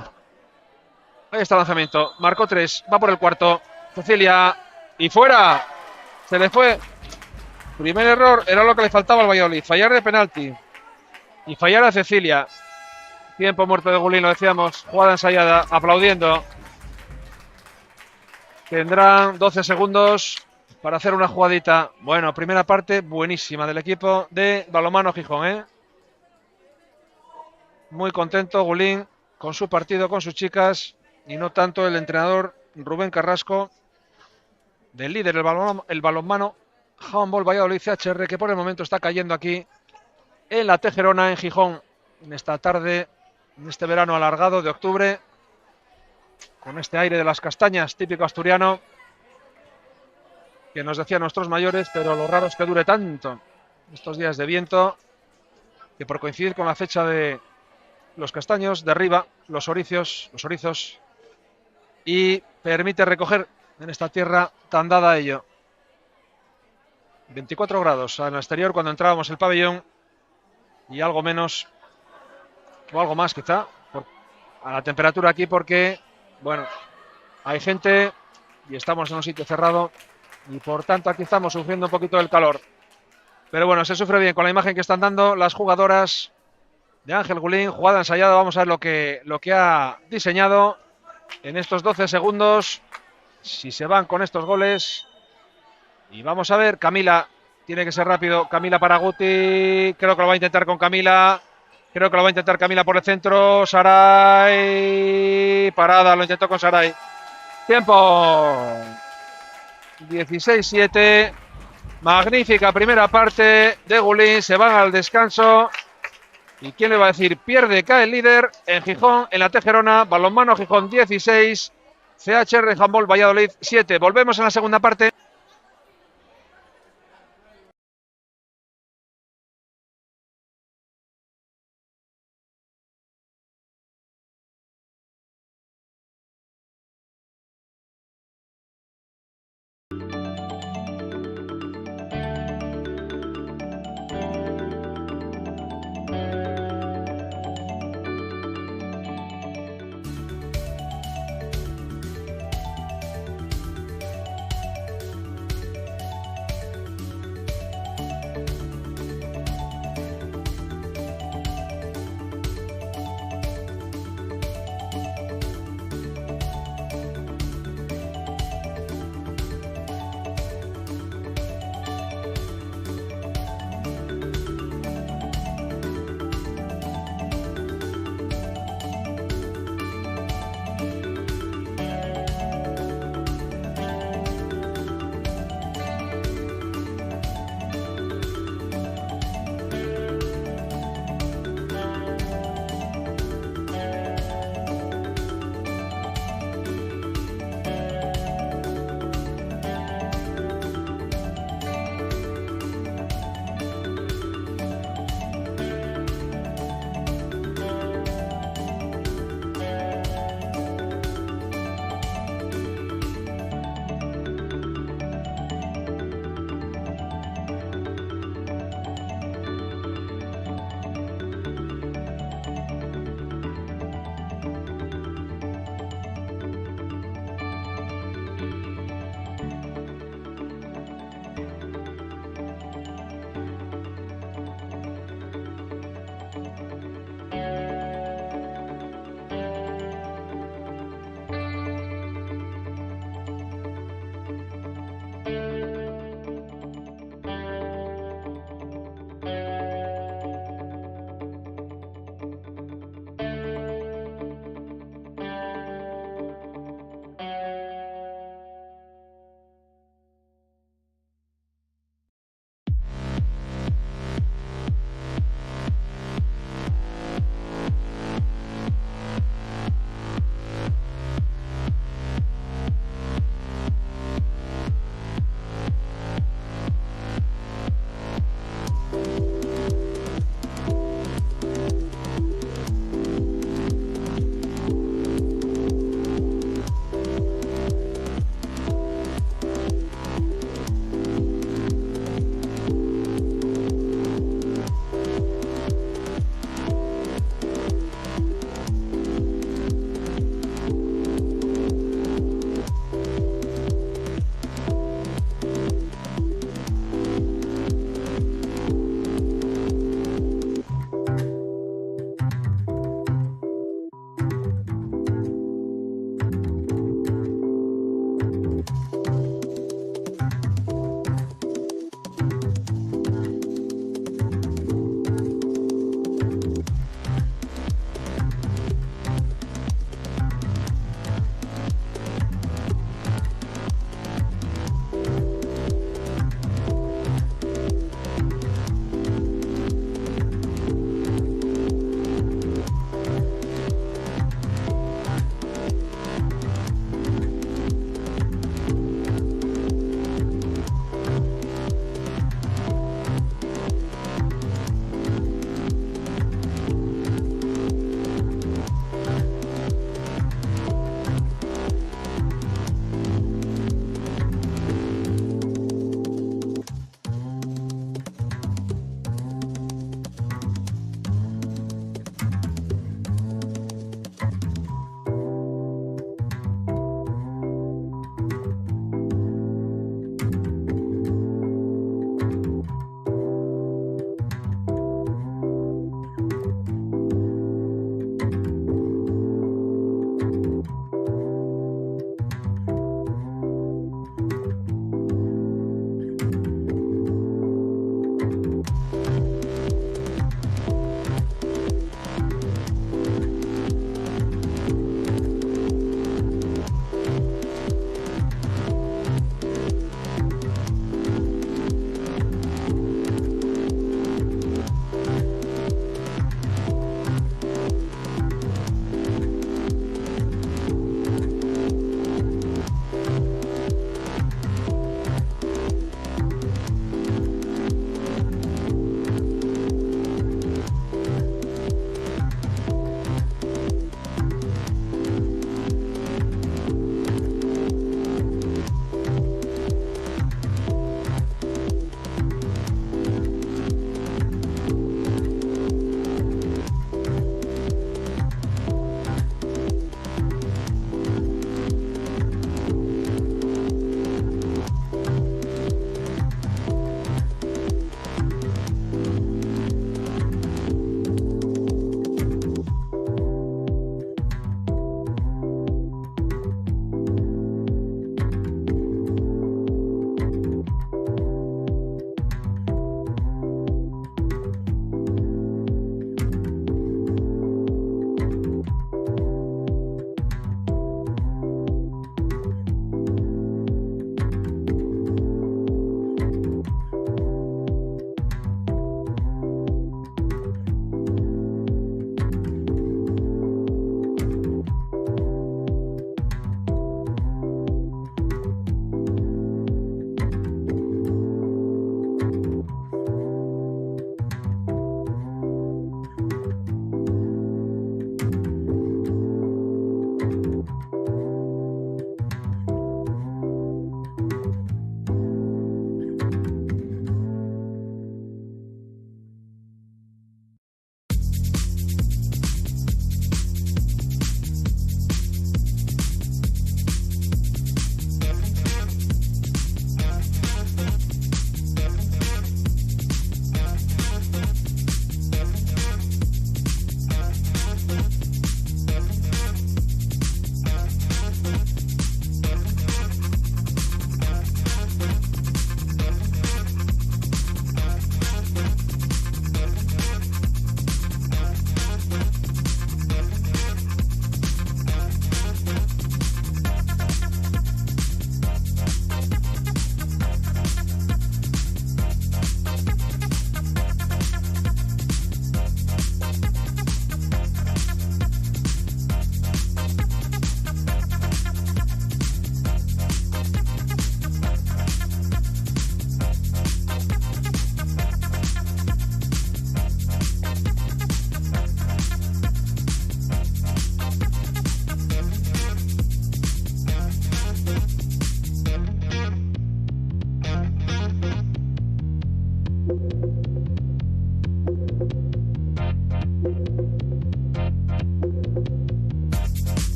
Ahí está el lanzamiento. Marcó 3. Va por el cuarto. Cecilia. Y fuera. Se le fue. Primer error. Era lo que le faltaba al Valladolid. Fallar de penalti. Y fallar a Cecilia. Tiempo muerto de Gulín, lo decíamos. Jugada ensayada. Aplaudiendo. Tendrán 12 segundos para hacer una jugadita. Bueno, primera parte buenísima del equipo de balonmano Gijón, Muy contento Gulín con su partido, con sus chicas, y no tanto el entrenador Rubén Carrasco, del líder el balonmano Handball Valladolid CHR, que por el momento está cayendo aquí en la Tejerona, en Gijón, en esta tarde, en este verano alargado de octubre, con este aire de las castañas típico asturiano que nos decían nuestros mayores, pero lo raro es que dure tanto estos días de viento, que por coincidir con la fecha de los castaños derriba los orizos y permite recoger en esta tierra tan dada a ello. 24 grados en el exterior cuando entrábamos el pabellón y algo menos o algo más quizá a la temperatura aquí, porque bueno, hay gente y estamos en un sitio cerrado y por tanto aquí estamos sufriendo un poquito del calor, pero bueno, se sufre bien con la imagen que están dando las jugadoras de Ángel Gulín. Jugada ensayada, vamos a ver lo que ha diseñado en estos 12 segundos, si se van con estos goles. Y vamos a ver, Camila, tiene que ser rápido, Camila para Guti, creo que lo va a intentar con Camila, creo que lo va a intentar Camila por el centro, Saray, parada, lo intentó con Saray. Tiempo, 16-7, magnífica primera parte de Gulín, se van al descanso. ¿Y quién le va a decir? Pierde, cae el líder en Gijón, en la Tejerona, balonmano Gijón 16, CHR Handball Valladolid 7. Volvemos en la segunda parte.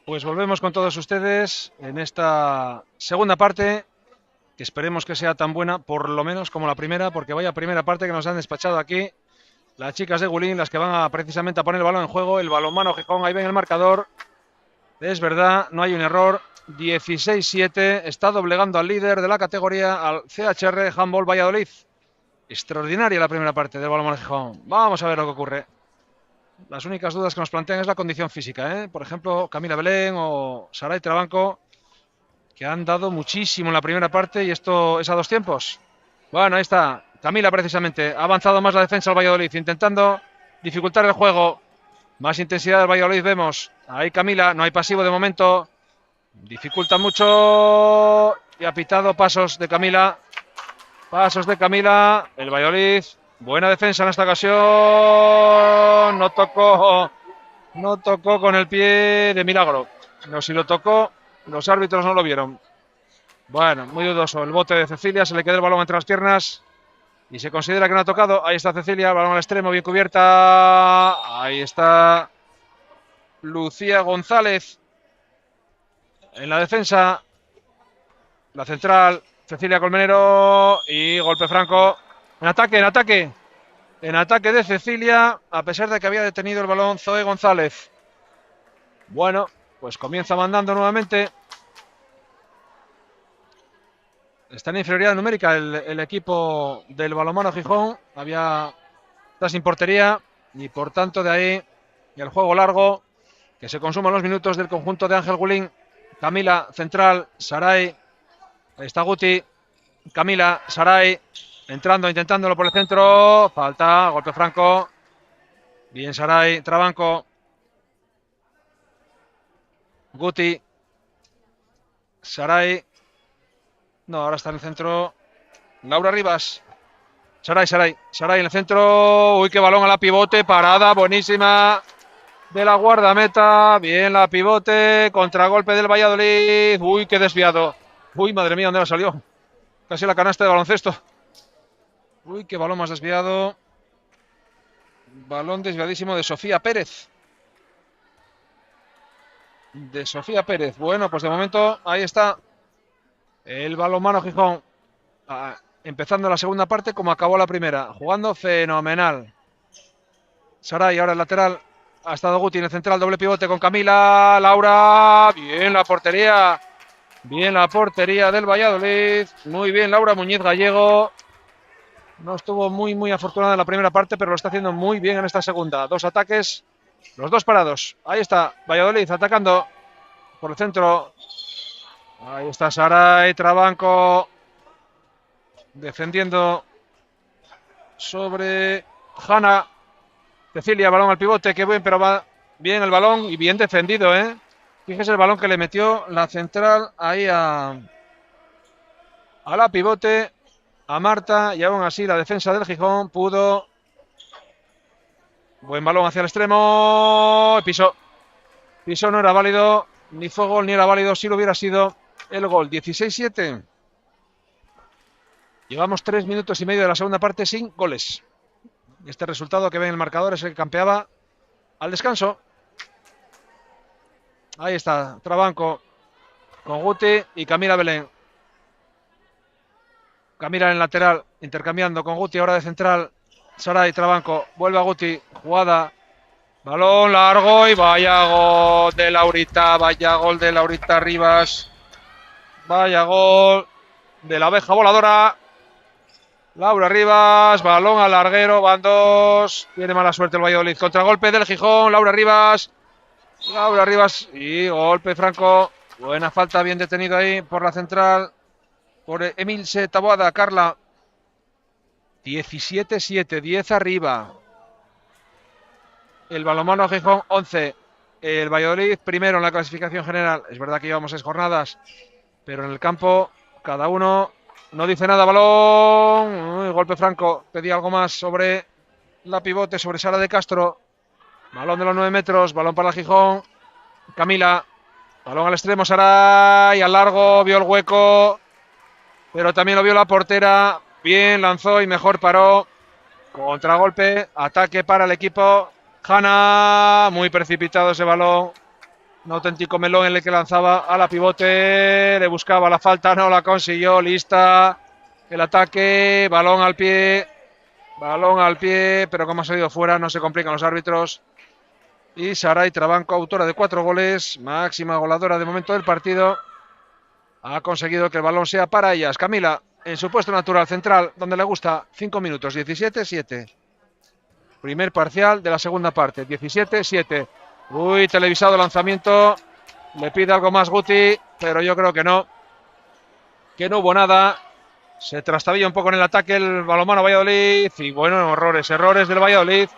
Pues volvemos con todos ustedes en esta segunda parte, que esperemos que sea tan buena, por lo menos como la primera, porque vaya primera parte que nos han despachado aquí las chicas de Gulín, las que van precisamente a poner el balón en juego. El balonmano Gijón, ahí ven el marcador. Es verdad, no hay un error. 16-7, está doblegando al líder de la categoría, al CHR Handball Valladolid. Extraordinaria la primera parte del balonmano Gijón. Vamos a ver lo que ocurre. Las únicas dudas que nos plantean es la condición física, ¿eh? Por ejemplo, Camila Belén o Saray Trabanco, que han dado muchísimo en la primera parte, y esto es a dos tiempos. Bueno, ahí está Camila precisamente. Ha avanzado más la defensa del Valladolid, intentando dificultar el juego. Más intensidad del Valladolid vemos. Ahí Camila, no hay pasivo de momento. Dificulta mucho. Y ha pitado pasos de Camila. Pasos de Camila. El Valladolid. Buena defensa en esta ocasión. No tocó con el pie de milagro. No, si lo tocó, los árbitros no lo vieron. Bueno, muy dudoso el bote de Cecilia. Se le quedó el balón entre las piernas y se considera que no ha tocado. Ahí está Cecilia, balón al extremo, bien cubierta. Ahí está Lucía González en la defensa. La central, Cecilia Colmenero, y golpe franco. En ataque de Cecilia, a pesar de que había detenido el balón Zoe González. Bueno, pues comienza mandando nuevamente. Está en inferioridad numérica el equipo del balonmano Gijón. Está sin portería y por tanto de ahí el juego largo que se consuma en los minutos del conjunto de Ángel Gulín. Camila, central, Saray. Ahí está Guti. Camila, Saray, entrando, intentándolo por el centro. Falta, golpe franco. Bien Saray, Trabanco. Guti. Saray. No, ahora está en el centro Laura Rivas. Saray en el centro. Uy, qué balón a la pivote. Parada buenísima de la guardameta. Bien la pivote. Contragolpe del Valladolid. Uy, qué desviado. Uy, madre mía, ¿dónde la salió? Casi la canasta de baloncesto. Uy, qué balón más desviado. Balón desviadísimo de Sofía Pérez. Bueno, pues de momento ahí está el balonmano Gijón. Empezando la segunda parte como acabó la primera. Jugando fenomenal. Saray ahora el lateral. Ha estado Guti en el central, doble pivote con Camila. Laura. Bien la portería. Bien la portería del Valladolid. Muy bien Laura Muñiz Gallego. No estuvo muy afortunada en la primera parte, pero lo está haciendo muy bien en esta segunda. Dos ataques, los dos parados. Ahí está Valladolid atacando por el centro. Ahí está Saray Trabanco defendiendo sobre Hanna. Cecilia, balón al pivote, qué bien, pero va bien el balón y bien defendido, ¿eh? Fíjese el balón que le metió la central ahí a la pivote, a Marta, y aún así la defensa del Gijón pudo. Buen balón hacia el extremo. Pisó, no era válido, ni fue gol ni era válido, si lo hubiera sido el gol. 16-7. Llevamos 3 minutos y medio de la segunda parte sin goles. Este resultado que ven en el marcador es el que campeaba al descanso. Ahí está, Trabanco con Guti y Camila Belén. Camila en el lateral, intercambiando con Guti, ahora de central. Saray, Trabanco, vuelve a Guti, jugada, balón largo y vaya gol de Laurita Rivas. Vaya gol de la abeja voladora. Laura Rivas, balón al larguero, van dos. Tiene mala suerte el Valladolid. Contragolpe del Gijón, Laura Rivas y golpe franco. Buena falta, bien detenido ahí por la central, por Emilce Taboada, Carla. 17-7, 10 arriba. El balonmano Gijón 11. El Valladolid primero en la clasificación general. Es verdad que llevamos 6 jornadas, pero en el campo cada uno no dice nada. Balón. Uy, golpe franco. Pedía algo más sobre la pivote, sobre Sara de Castro. Balón de los 9 metros. Balón para el Gijón. Camila. Balón al extremo. Sara. Y al largo. Vio el hueco. Pero también lo vio la portera. Bien, lanzó y mejor paró. Contragolpe. Ataque para el equipo. Hanna. Muy precipitado ese balón. Un auténtico melón en el que lanzaba a la pivote. Le buscaba la falta, no la consiguió. Lista. El ataque. Balón al pie. Balón al pie. Pero como ha salido fuera, no se complican los árbitros. Y Saray Trabanco, autora de 4 goles. Máxima goleadora de momento del partido. Ha conseguido que el balón sea para ellas. Camila, en su puesto natural central, donde le gusta. 5 minutos. 17-7. Primer parcial de la segunda parte. 17-7. Uy, televisado el lanzamiento. Le pide algo más Guti, pero yo creo que no. Que no hubo nada. Se trastabilla un poco en el ataque el balonmano Valladolid. Y bueno, errores del Valladolid.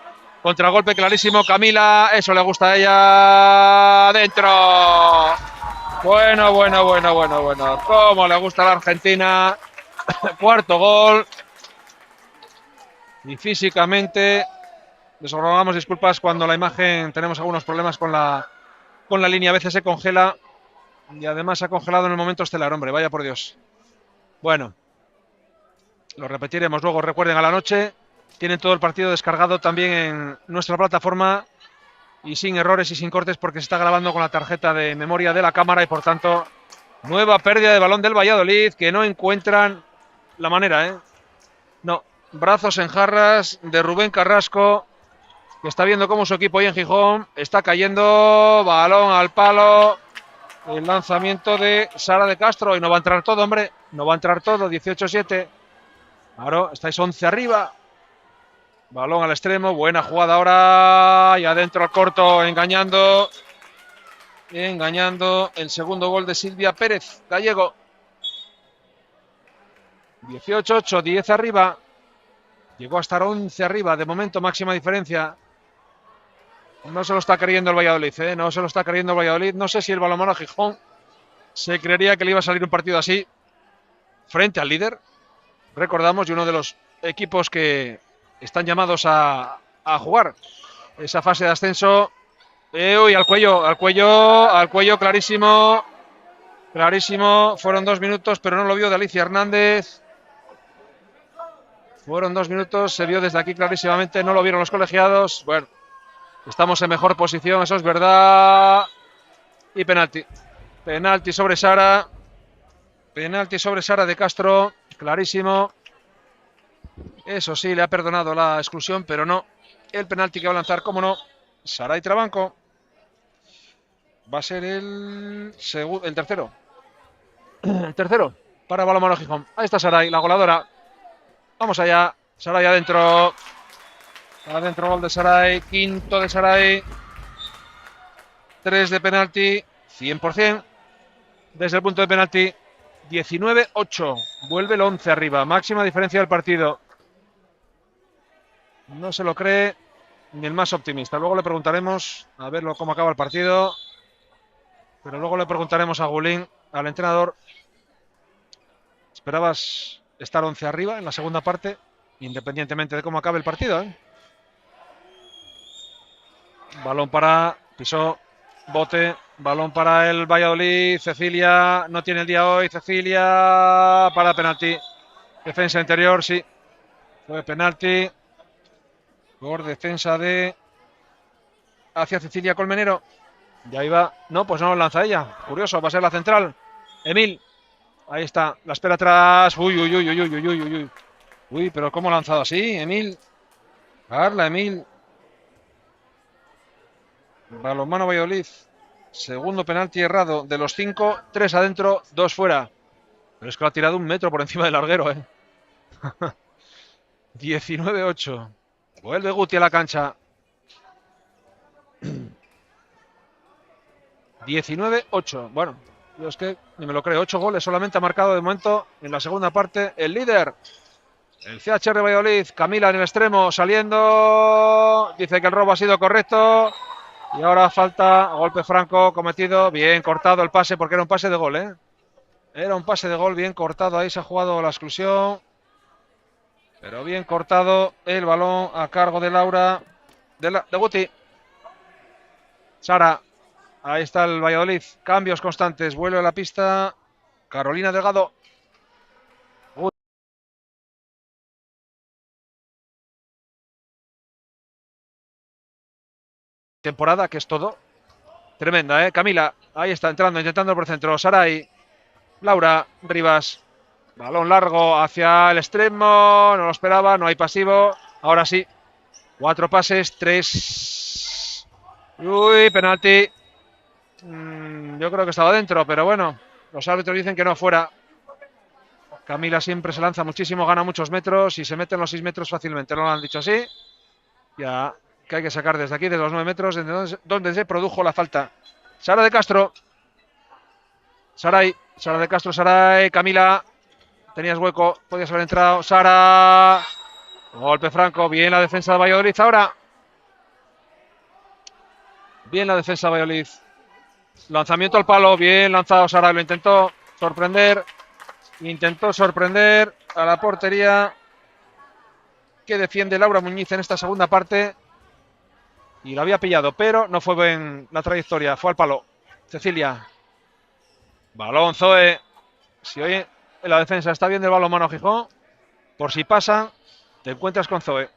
Contragolpe clarísimo. Camila, eso le gusta a ella. ¡Dentro! Bueno. Cómo le gusta a la Argentina. Cuarto gol. Y físicamente, les rogamos disculpas cuando la imagen tenemos algunos problemas con la línea. A veces se congela. Y además se ha congelado en el momento estelar, hombre, vaya por Dios. Bueno, lo repetiremos luego, recuerden, a la noche. Tienen todo el partido descargado también en nuestra plataforma y sin errores y sin cortes porque se está grabando con la tarjeta de memoria de la cámara y por tanto, nueva pérdida de balón del Valladolid que no encuentran la manera, ¿eh? No, brazos en jarras de Rubén Carrasco, que está viendo cómo su equipo ahí en Gijón está cayendo, balón al palo. El lanzamiento de Sara de Castro y no va a entrar todo, hombre. No va a entrar todo, 18-7. Ahora estáis 11 arriba. Balón al extremo, buena jugada ahora. Y adentro al corto, engañando. Engañando el segundo gol de Silvia Pérez Gallego. 18-8, 10 arriba. Llegó a estar 11 arriba, de momento máxima diferencia. No se lo está creyendo el Valladolid, ¿eh? No se lo está creyendo el Valladolid. No sé si el balonmano Gijón se creería que le iba a salir un partido así frente al líder. Recordamos, y uno de los equipos que están llamados a jugar esa fase de ascenso. Uy, al cuello, clarísimo. Clarísimo, fueron 2 minutos, pero no lo vio de Alicia Hernández. Fueron 2 minutos, se vio desde aquí clarísimamente, no lo vieron los colegiados. Bueno, estamos en mejor posición, eso es verdad. Y penalti. Penalti sobre Sara. Penalti sobre Sara de Castro, clarísimo. Eso sí, le ha perdonado la exclusión, pero no el penalti que va a lanzar, cómo no, Saray Trabanco. Va a ser el tercero. El tercero para balonmano Gijón. Ahí está Saray, la goleadora. Vamos allá. Saray adentro. Adentro gol de Saray. Quinto de Saray. 3 de penalti. 100%. Desde el punto de penalti. 19-8. Vuelve el 11 arriba. Máxima diferencia del partido. No se lo cree ni el más optimista. Luego le preguntaremos a ver cómo acaba el partido. Pero luego le preguntaremos a Gulín, al entrenador. ¿Esperabas estar 11 arriba en la segunda parte? Independientemente de cómo acabe el partido, ¿eh? Balón para Pisó, bote, balón para el Valladolid. Cecilia no tiene el día hoy. Cecilia para penalti. Defensa interior, sí. Fue penalti. Por defensa de hacia Cecilia Colmenero. Ya iba. No, pues no lo lanza ella. Curioso, va a ser la central. Emil. Ahí está. La espera atrás. Uy. Uy, pero ¿cómo ha lanzado así, Emil? Carla, Emil. Balonmano Valladolid. Segundo penalti errado. De los 5, 3 adentro, 2 fuera. Pero es que lo ha tirado 1 metro por encima del larguero, ¿eh? 19-8. Vuelve Guti a la cancha. 19-8. Bueno, yo es que ni me lo creo. 8 goles solamente ha marcado de momento en la segunda parte el líder. El CHR Valladolid. Camila en el extremo saliendo. Dice que el robo ha sido correcto. Y ahora falta golpe franco cometido. Bien cortado el pase porque era un pase de gol, ¿eh? Era un pase de gol bien cortado. Ahí se ha jugado la exclusión. Pero bien cortado el balón a cargo de Laura. De Guti. Sara. Ahí está el Valladolid. Cambios constantes. Vuelve a la pista. Carolina Delgado. Temporada, que es todo. Tremenda, Camila, ahí está entrando, intentando por centro. Saray, Laura, Rivas. Balón largo hacia el extremo. No lo esperaba, no hay pasivo. Ahora sí. 4 pases, 3. Uy, penalti. Yo creo que estaba dentro, pero bueno. Los árbitros dicen que no, fuera. Camila siempre se lanza muchísimo, gana muchos metros y se mete en los 6 metros fácilmente. No lo han dicho así. Ya que hay que sacar desde aquí, de los 9 metros, donde se produjo la falta. Sara de Castro. Saray. Sara de Castro, Saray. Camila. Tenías hueco, podías haber entrado. Sara. Golpe franco. Bien la defensa de Valladolid ahora. Bien la defensa de Valladolid. Lanzamiento al palo. Bien lanzado Sara. Lo intentó sorprender. Intentó sorprender a la portería que defiende Laura Muñiz en esta segunda parte. Y lo había pillado, pero no fue en la trayectoria. Fue al palo. Cecilia. Balón Zoe. Si hoy en la defensa está bien del balonmano Gijón, por si pasa, te encuentras con Zoe.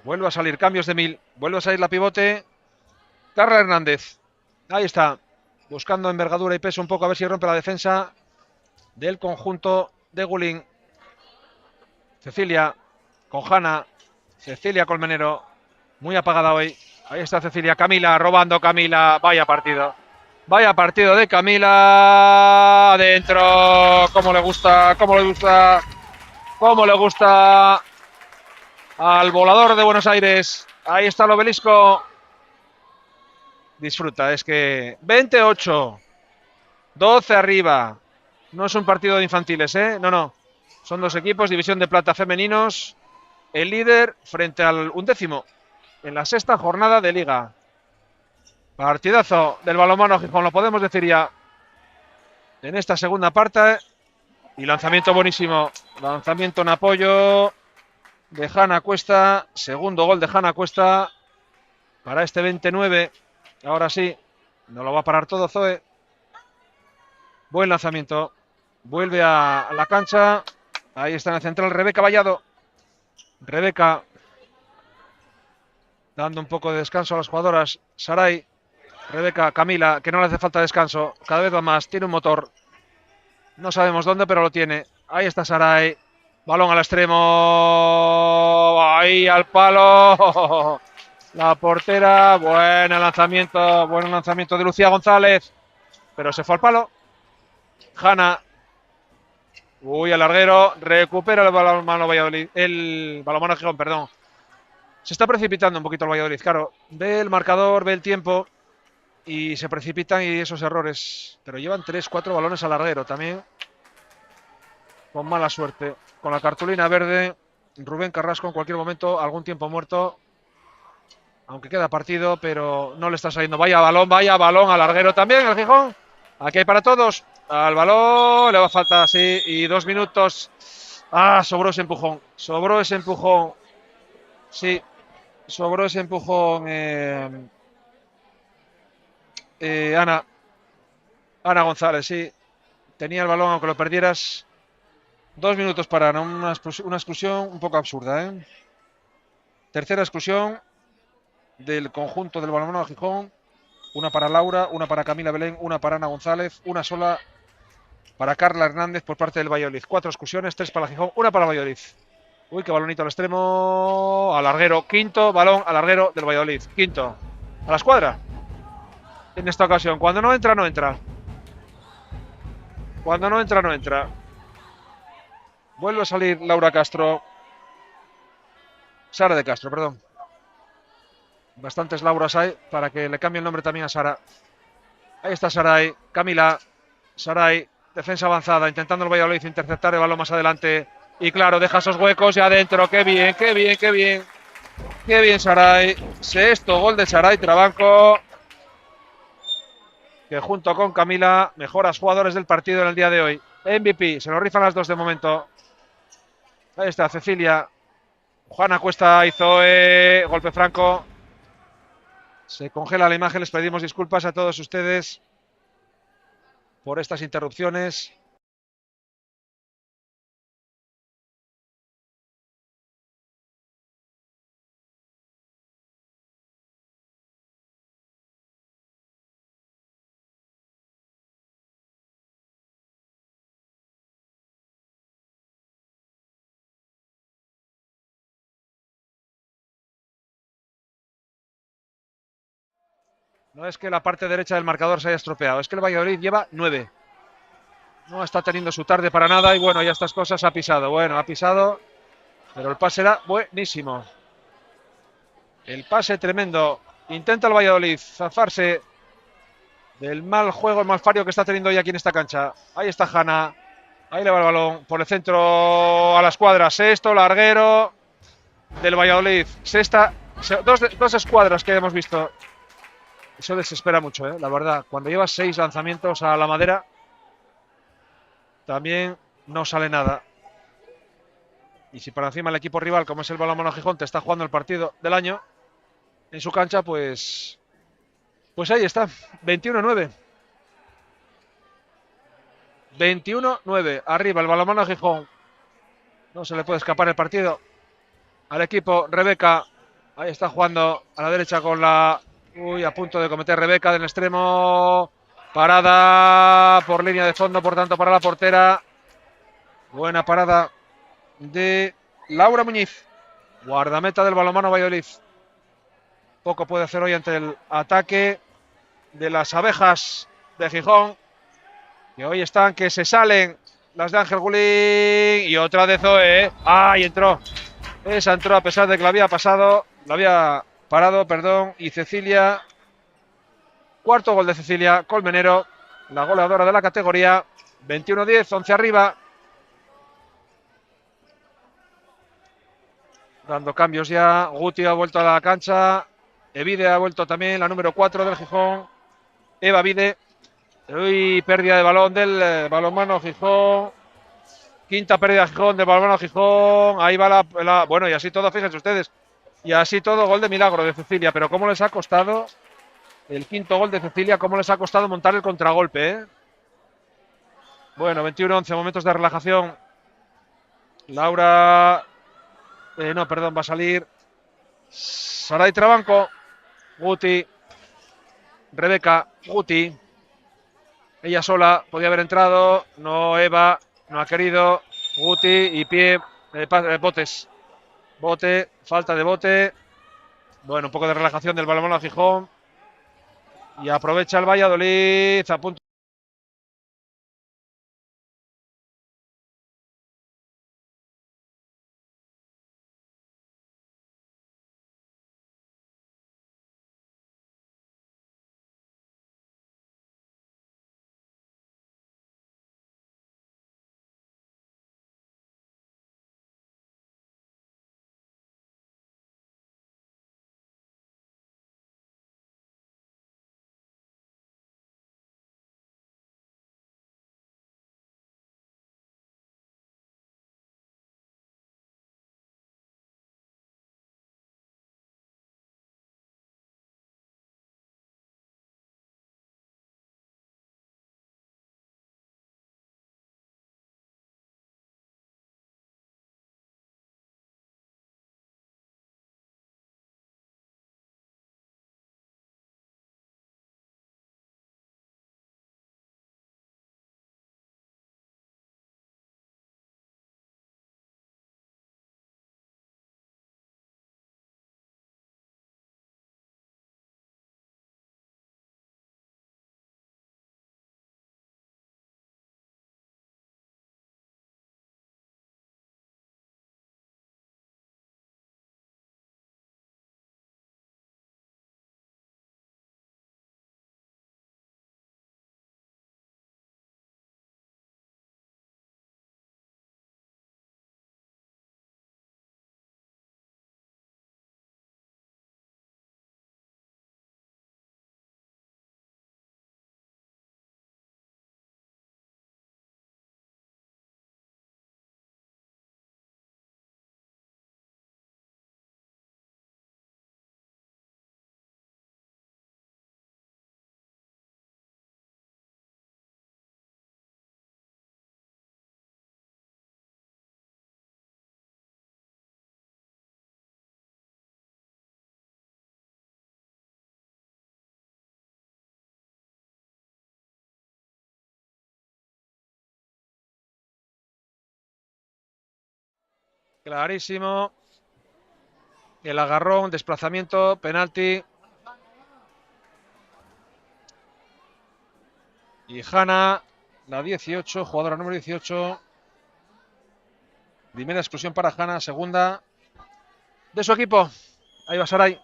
Vuelve a salir cambios de Mil. Vuelve a salir la pivote. Carla Hernández. Ahí está. Buscando envergadura y peso un poco a ver si rompe la defensa del conjunto de Gulín. Cecilia con Hanna. Cecilia Colmenero. Muy apagada hoy. Ahí está Cecilia. Camila robando. Camila. Vaya partido. Vaya partido de Camila. Adentro. Cómo le gusta. Cómo le gusta. Cómo le gusta al volador de Buenos Aires. Ahí está el obelisco. Disfruta. Es que 28. 12 arriba. No es un partido de infantiles, No, no. Son dos equipos, división de plata femeninos. El líder frente al undécimo en la sexta jornada de liga. Partidazo del balonmano Gijón, lo podemos decir ya en esta segunda parte. Y lanzamiento buenísimo. Lanzamiento en apoyo de Hanna Cuesta. Segundo gol de Hanna Cuesta para este 29. Ahora sí, no lo va a parar todo Zoe. Buen lanzamiento. Vuelve a la cancha. Ahí está en el central Rebeca Vallado. Rebeca dando un poco de descanso a las jugadoras. Saray. Rebeca, Camila, que no le hace falta descanso. Cada vez va más. Tiene un motor. No sabemos dónde, pero lo tiene. Ahí está Saray. Balón al extremo. Ahí al palo. La portera. Buen lanzamiento de Lucía González. Pero se fue al palo. Hanna. Uy, al larguero. Recupera el balonmano Valladolid. El balonmano Gijón, perdón. Se está precipitando un poquito el Valladolid. Claro, ve el marcador, ve el tiempo. Y se precipitan y esos errores. Pero llevan 3-4 balones al larguero también. Con mala suerte. Con la cartulina verde. Rubén Carrasco en cualquier momento. Algún tiempo muerto. Aunque queda partido, pero no le está saliendo. Vaya balón al larguero también el Gijón. Aquí hay para todos. Al balón. Le va a falta, sí. Y 2 minutos. Sobró ese empujón. Sobró ese empujón. Sí. Sobró ese empujón. Ana González, sí. Tenía el balón aunque lo perdieras. 2 minutos para una exclusión un poco absurda, Tercera exclusión del conjunto del balonmano de Gijón. Una para Laura, una para Camila Belén, una para Ana González, una sola para Carla Hernández por parte del Valladolid. 4 exclusiones, 3 para Gijón, una para Valladolid. Uy, qué balonito al extremo. Al larguero. Quinto balón al larguero del Valladolid. Quinto. A la escuadra. En esta ocasión. Cuando no entra, no entra. Cuando no entra, no entra. Vuelve a salir Laura Castro. Sara de Castro, perdón. Bastantes Lauras hay para que le cambie el nombre también a Sara. Ahí está Saray. Camila. Saray. Defensa avanzada. Intentando el Valladolid interceptar el balón más adelante. Y claro, deja esos huecos y adentro. Qué bien, qué bien, qué bien. Qué bien Saray. Sexto gol de Saray Trabanco. Que junto con Camila, mejoras jugadores del partido en el día de hoy. MVP. Se lo rifan las dos de momento. Ahí está Cecilia. Juana Cuesta y Zoe. Golpe franco. Se congela la imagen. Les pedimos disculpas a todos ustedes por estas interrupciones. No es que la parte derecha del marcador se haya estropeado, es que el Valladolid lleva 9. No está teniendo su tarde para nada y bueno, ya estas cosas ha pisado. Bueno, ha pisado, pero el pase era buenísimo. El pase tremendo. Intenta el Valladolid zafarse del mal juego, el mal fario que está teniendo hoy aquí en esta cancha. Ahí está Hanna. Ahí le va el balón por el centro a la escuadra. Sexto, larguero del Valladolid. Sexta, dos escuadras que hemos visto. Eso desespera mucho, la verdad. Cuando llevas 6 lanzamientos a la madera, también no sale nada. Y si para encima el equipo rival, como es el Balonmano Gijón, te está jugando el partido del año en su cancha, pues ahí está. 21-9. 21-9. Arriba el Balonmano Gijón. No se le puede escapar el partido al equipo. Rebeca. Ahí está jugando a la derecha con la... Uy, a punto de cometer Rebeca del extremo. Parada por línea de fondo, por tanto, para la portera. Buena parada de Laura Muñiz, guardameta del Balonmano Valladolid. Poco puede hacer hoy ante el ataque de las abejas de Gijón, que hoy están que se salen. Las de Ángel Gulín y otra de Zoe. ¡Ay, entró! Esa entró a pesar de que la había parado, perdón. Y Cecilia, cuarto gol de Cecilia Colmenero, la goleadora de la categoría. 21-10, 11 arriba. Dando cambios ya. Guti ha vuelto a la cancha. Evide ha vuelto también, la número 4 del Gijón. Eva Vide. Uy, pérdida de balón del Balonmano Gijón. Quinta pérdida de Gijón del Balonmano Gijón. Ahí va bueno, y así todo, fíjense ustedes. Y así todo, gol de milagro de Cecilia. Pero cómo les ha costado el quinto gol de Cecilia, cómo les ha costado montar el contragolpe, Bueno, 21-11, momentos de relajación. Laura. No, perdón, va a salir Saray Trabanco. Guti. Rebeca. Guti. Ella sola podía haber entrado. No, Eva. No ha querido. Guti y pie. Botes. Bote. Falta de bote. Bueno, un poco de relajación del Balonmano a Gijón. Y aprovecha el Valladolid. A punto. Clarísimo. El agarrón, desplazamiento, penalti. Y Hanna, la 18, jugadora número 18. Primera exclusión para Hanna, segunda de su equipo. Ahí va Sarai.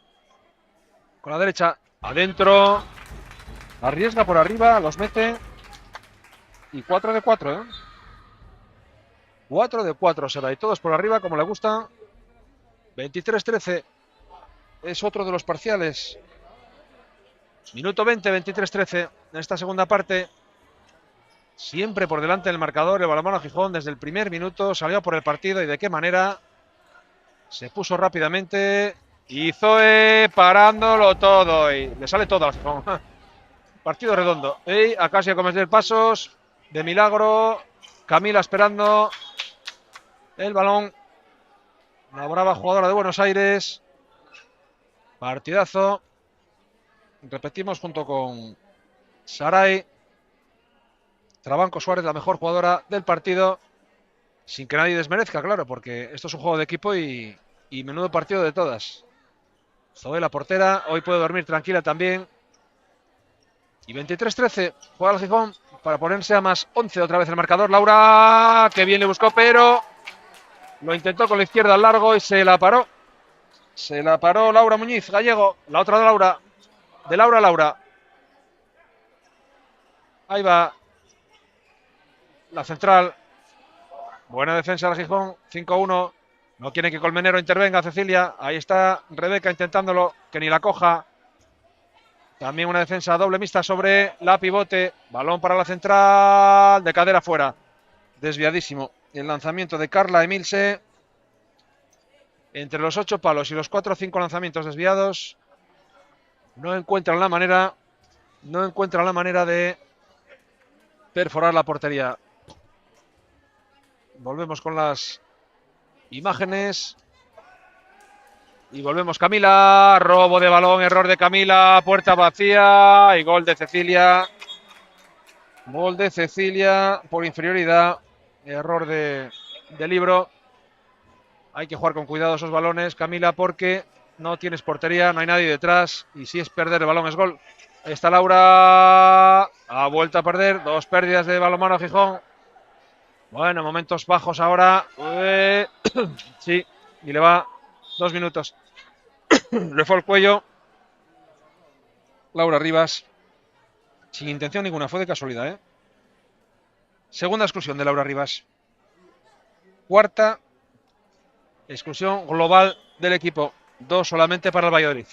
Con la derecha, adentro. Arriesga por arriba, los mete. Y 4 de 4, ¿eh? 4 de 4 Sarai. Todos por arriba, como le gusta. 23-13. Es otro de los parciales. Minuto 20, 23-13. En esta segunda parte. Siempre por delante del marcador. El balonmano Gijón desde el primer minuto salió por el partido. ¿Y de qué manera? Se puso rápidamente. Y Zoe parándolo todo. Y le sale todo al Gijón. Partido redondo. Y Acacia a cometer pasos. De milagro. Camila esperando. El balón. La brava jugadora de Buenos Aires. Partidazo. Repetimos junto con Sarai. Trabanco Suárez, la mejor jugadora del partido. Sin que nadie desmerezca, claro, porque esto es un juego de equipo y menudo partido de todas. Zoe, la portera, hoy puede dormir tranquila también. Y 23-13, juega el Gijón para ponerse a más 11 otra vez el marcador. Laura, que bien le buscó, pero lo intentó con la izquierda al largo y se la paró. Se la paró Laura Muñiz, gallego. La otra de Laura. De Laura a Laura. Ahí va la central. Buena defensa del Gijón, 5-1. No quiere que Colmenero intervenga, Cecilia. Ahí está Rebeca intentándolo, que ni la coja. También una defensa doble mixta sobre la pivote. Balón para la central, de cadera fuera. Desviadísimo. El lanzamiento de Carla Emilse. Entre los 8 palos y los 4 o 5 lanzamientos desviados. No encuentran la manera. No encuentran la manera de perforar la portería. Volvemos con las imágenes. Y volvemos Camila. Robo de balón, error de Camila. Puerta vacía y gol de Cecilia. Gol de Cecilia por inferioridad. Error de Libro. Hay que jugar con cuidado esos balones, Camila, porque no tienes portería, no hay nadie detrás. Y si es perder el balón es gol. Ahí está Laura. Ha vuelto a perder. 2 pérdidas de balonmano Gijón. Bueno, momentos bajos ahora. Sí, y le va 2 minutos. Le fue el cuello. Laura Rivas. Sin intención ninguna, fue de casualidad, ¿eh? Segunda exclusión de Laura Rivas. Cuarta exclusión global del equipo. 2 solamente para el Valladolid.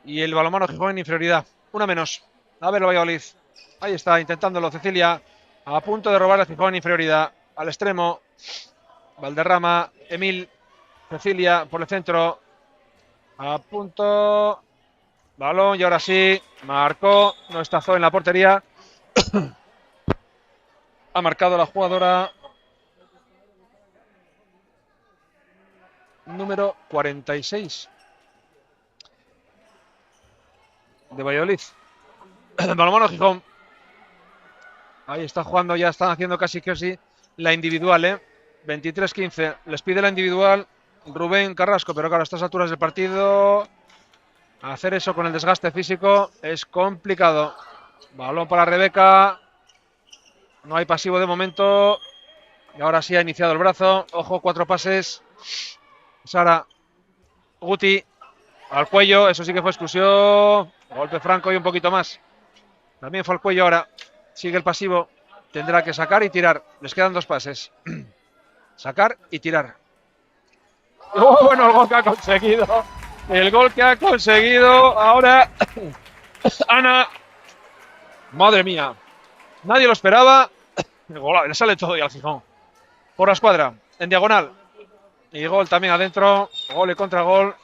Y el balonmano Gijón en inferioridad. Una menos. A ver el Valladolid. Ahí está, intentándolo Cecilia. A punto de robar el Gijón en inferioridad. Al extremo. Valderrama. Emil. Cecilia por el centro. A punto. Balón y ahora sí. Marcó. No está Zoe en la portería. Ha marcado la jugadora número 46 de Valladolid. Balonmano Gijón. Ahí está jugando, ya están haciendo casi la individual, 23-15. Les pide la individual Rubén Carrasco, pero claro, a estas alturas del partido hacer eso con el desgaste físico es complicado. Balón para Rebeca. No hay pasivo de momento. Y ahora sí ha iniciado el brazo. Ojo, 4 pases. Sara Guti al cuello. Eso sí que fue exclusión. Golpe franco y un poquito más. También fue al cuello ahora. Sigue el pasivo. Tendrá que sacar y tirar. Les quedan 2 pases. Sacar y tirar. Oh, bueno, el gol que ha conseguido. El gol que ha conseguido ahora Ana. Madre mía. Nadie lo esperaba. Le sale todo y al Gijón. Por la escuadra. En diagonal. Y gol también adentro. Gol y contragol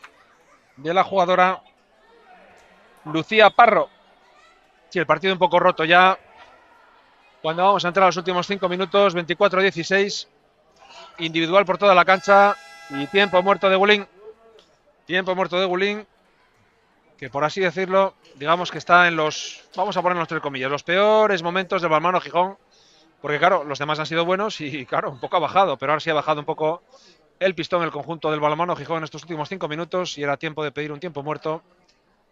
de la jugadora Lucía Parro. Sí, el partido un poco roto ya. Cuando vamos a entrar a los últimos 5 minutos. 24-16. Individual por toda la cancha. Y tiempo muerto de Gulín. Tiempo muerto de Gulín. Que por así decirlo, digamos que está en los, vamos a ponernos 3 comillas, los peores momentos del balonmano Gijón. Porque claro, los demás han sido buenos y claro, un poco ha bajado. Pero ahora sí ha bajado un poco el pistón, el conjunto del balonmano Gijón en estos últimos 5 minutos. Y era tiempo de pedir un tiempo muerto.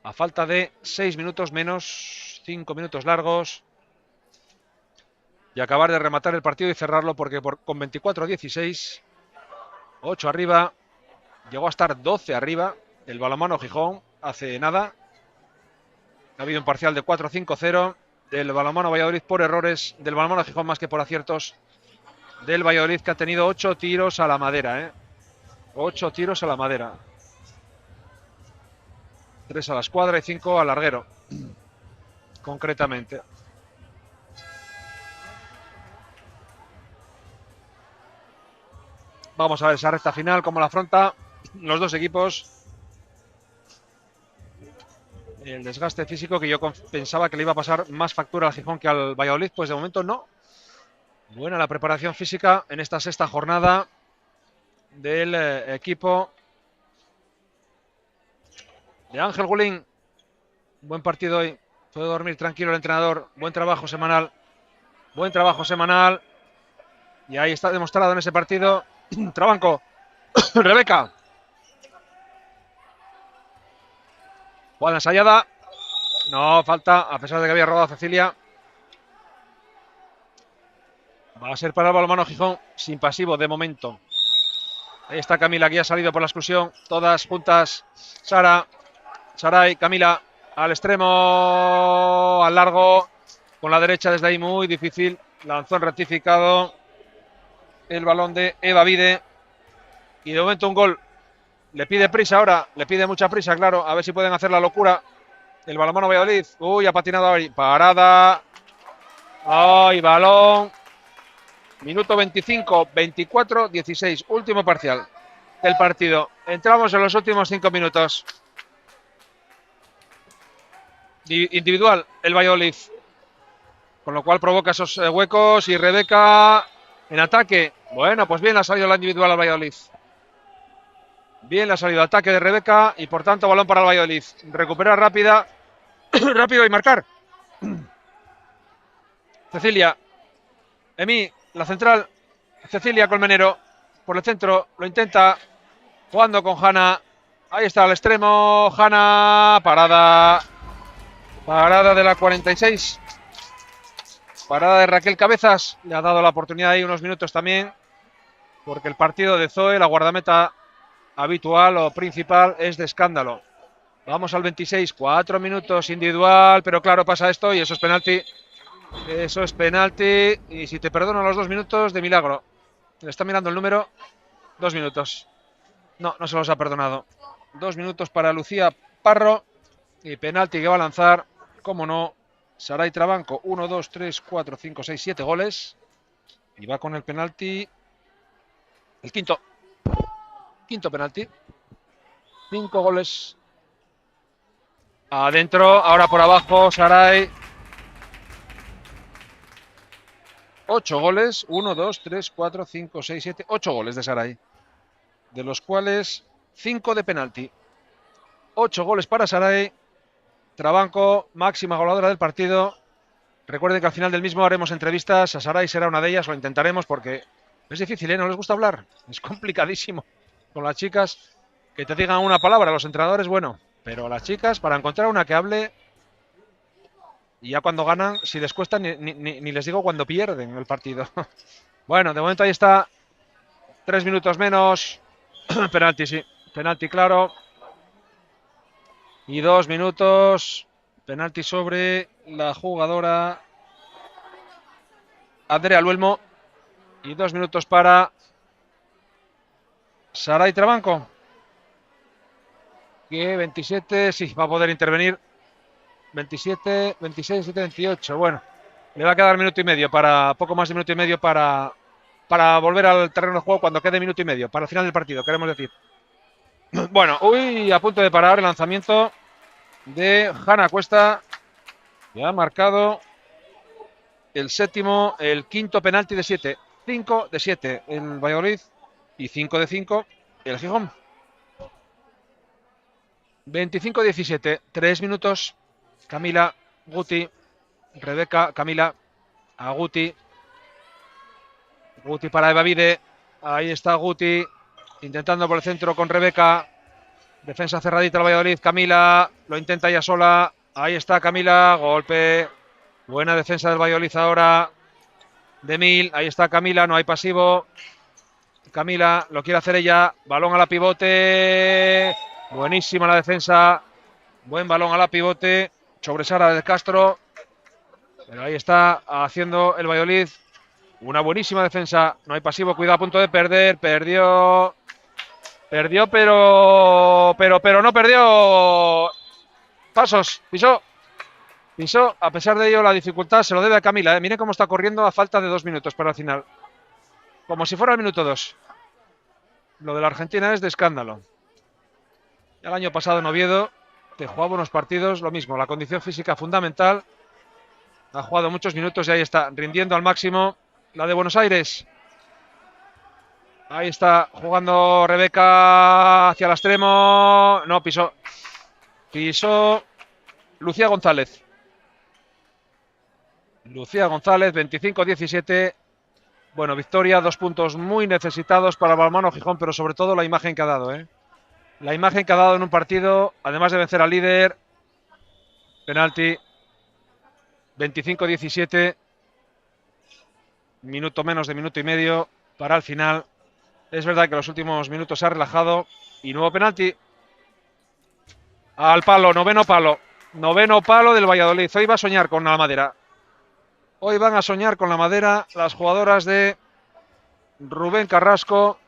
A falta de 6 minutos menos 5 minutos largos y acabar de rematar el partido y cerrarlo, porque con 24-16, 8 arriba, llegó a estar 12 arriba el balonmano Gijón hace nada. Ha habido un parcial de 4-5-0 del balonmano Valladolid por errores, del balonmano Gijón más que por aciertos del Valladolid, que ha tenido 8 tiros a la madera, 8 tiros a la madera. 3 a la escuadra y 5 al larguero, concretamente. Vamos a ver esa recta final, cómo la afronta los dos equipos. El desgaste físico, que yo pensaba que le iba a pasar más factura al Gijón que al Valladolid, pues de momento no. Buena la preparación física en esta sexta jornada del equipo de Ángel Gulín. Buen partido hoy. Puede dormir tranquilo el entrenador. Buen trabajo semanal. Buen trabajo semanal. Y ahí está demostrado en ese partido. Trabanco. Rebeca. Jugada ensayada. No, falta, a pesar de que había robado a Cecilia. Va a ser para el balonmano Gijón sin pasivo de momento. Ahí está Camila, que ya ha salido por la exclusión. Todas juntas. Sara. Saray, Camila. Al extremo. Al largo. Con la derecha desde ahí muy difícil. Lanzó en rectificado. El balón de Eva Vide. Y de momento un gol. Le pide prisa ahora. Le pide mucha prisa, claro. A ver si pueden hacer la locura. El balonmano Valladolid. Uy, ha patinado ahí. Parada. Ay, balón. Minuto 25, 24, 16. Último parcial del partido. Entramos en los últimos 5 minutos. Individual, el Valladolid. Con lo cual provoca esos huecos. Y Rebeca en ataque. Bueno, pues bien ha salido la individual al Valladolid. Bien le ha salido ataque de Rebeca. Y por tanto, balón para el Valladolid. Recuperar rápida. Rápido y marcar. Cecilia. Emi. La central, Cecilia Colmenero, por el centro, lo intenta, jugando con Hanna. Ahí está al extremo, Hanna, parada. Parada de la 46. Parada de Raquel Cabezas, le ha dado la oportunidad ahí unos minutos también, porque el partido de Zoe, la guardameta habitual o principal, es de escándalo. Vamos al 26, 4 minutos individual, pero claro, pasa esto y eso es penalti. Eso es penalti. Y si te perdono los 2 minutos, de milagro. Le está mirando el número. 2 minutos. No, no se los ha perdonado. 2 minutos para Lucía Parro. Y penalti que va a lanzar, cómo no, Saray Trabanco. 1, 2, 3, 4, 5, 6, 7 goles. Y va con el penalti. El quinto. Quinto penalti. 5 goles. Adentro, ahora por abajo, Saray. 8 goles, 1, 2, 3, 4, 5, 6, 7, 8 goles de Saray, de los cuales 5 de penalti. 8 goles para Saray. Trabanco, máxima goleadora del partido. Recuerden que al final del mismo haremos entrevistas. A Saray será una de ellas, lo intentaremos porque es difícil, no les gusta hablar. Es complicadísimo con las chicas que te digan una palabra. Los entrenadores, bueno, pero las chicas, para encontrar una que hable. Y ya cuando ganan, si les cuesta, ni les digo cuando pierden el partido. Bueno, de momento ahí está. 3 minutos menos. Penalti, sí. Penalti claro. Y 2 minutos. Penalti sobre la jugadora Andrea Luelmo. Y 2 minutos para Saray Trabanco. Que 27, sí, va a poder intervenir. 27, 26, 27, 28. Bueno, le va a quedar minuto y medio para, poco más de minuto y medio para volver al terreno de juego cuando quede minuto y medio, para el final del partido, queremos decir. Bueno, uy, a punto de parar el lanzamiento de Hanna Cuesta. Ya ha marcado el quinto penalti de 7. 5 de 7 el Valladolid y 5 de 5 el Gijón. 25-17, 3 minutos. Camila, Guti, Rebeca, Camila, a Guti. Guti para Eva Vide. Ahí está Guti, intentando por el centro con Rebeca. Defensa cerradita al Valladolid. Camila lo intenta ella sola. Ahí está Camila, golpe. Buena defensa del Valladolid ahora. De Mil, ahí está Camila, no hay pasivo. Camila, lo quiere hacer ella. Balón a la pivote. Buenísima la defensa. Buen balón a la pivote. Sobre Sara del Castro. Pero ahí está haciendo el Valladolid una buenísima defensa. No hay pasivo, cuidado, a punto de perder. Perdió. Perdió, pero no perdió. Pasos, pisó. Pisó, a pesar de ello, la dificultad se lo debe a Camila. Miren cómo está corriendo a falta de 2 minutos para el final. Como si fuera el minuto 2. Lo de la Argentina es de escándalo. El año pasado en Oviedo te jugaba buenos partidos, lo mismo, la condición física fundamental. Ha jugado muchos minutos y ahí está, rindiendo al máximo. La de Buenos Aires. Ahí está jugando Rebeca hacia el extremo. No, pisó. Pisó Lucía González. Lucía González, 25-17. Bueno, victoria, 2 puntos muy necesitados para Balonmano Gijón, pero sobre todo la imagen que ha dado, ¿eh? La imagen que ha dado en un partido, además de vencer al líder. Penalti. 25-17. Minuto menos de minuto y medio para el final. Es verdad que los últimos minutos se ha relajado. Y nuevo penalti. Al palo, noveno palo. Noveno palo del Valladolid. Hoy va a soñar con la madera. Hoy van a soñar con la madera las jugadoras de Rubén Carrasco,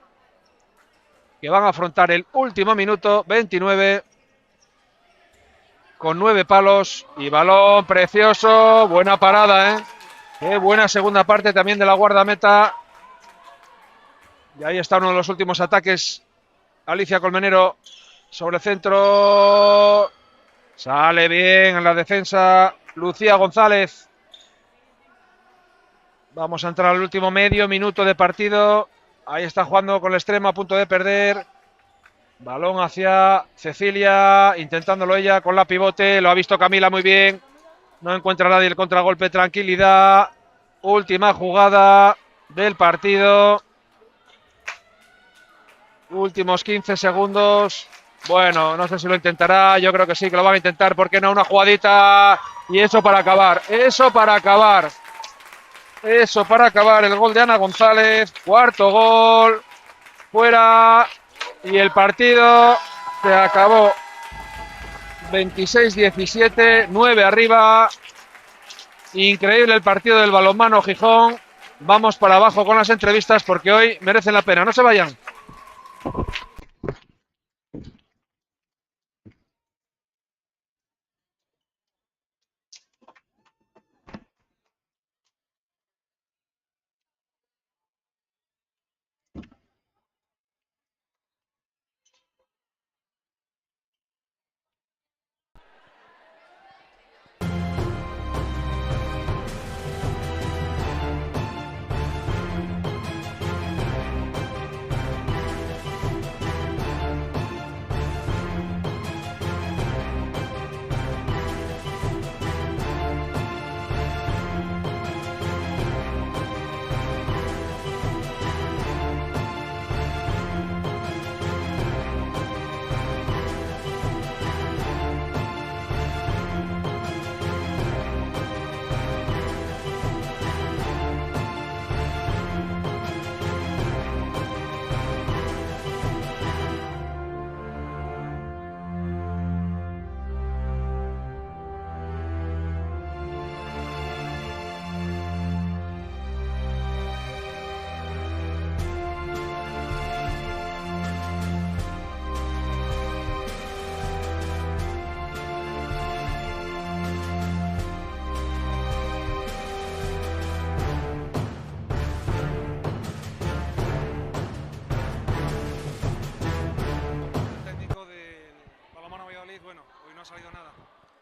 que van a afrontar el último minuto, 29, con 9 palos y balón precioso. Buena parada, ¿eh? Qué buena segunda parte también de la guardameta. Y ahí está uno de los últimos ataques. Alicia Colmenero sobre el centro. Sale bien en la defensa Lucía González. Vamos a entrar al último medio minuto de partido. Ahí está jugando con el extremo a punto de perder. Balón hacia Cecilia, intentándolo ella con la pivote. Lo ha visto Camila muy bien. No encuentra nadie el contragolpe. Tranquilidad. Última jugada del partido. Últimos 15 segundos. Bueno, no sé si lo intentará. Yo creo que sí, que lo van a intentar. ¿Por qué no? Una jugadita. Y eso para acabar. Eso para acabar. Eso para acabar. El gol de Ana González. Cuarto gol. Fuera. Y el partido se acabó. 26-17. 9 arriba. Increíble el partido del Balonmano Gijón. Vamos para abajo con las entrevistas porque hoy merecen la pena. No se vayan.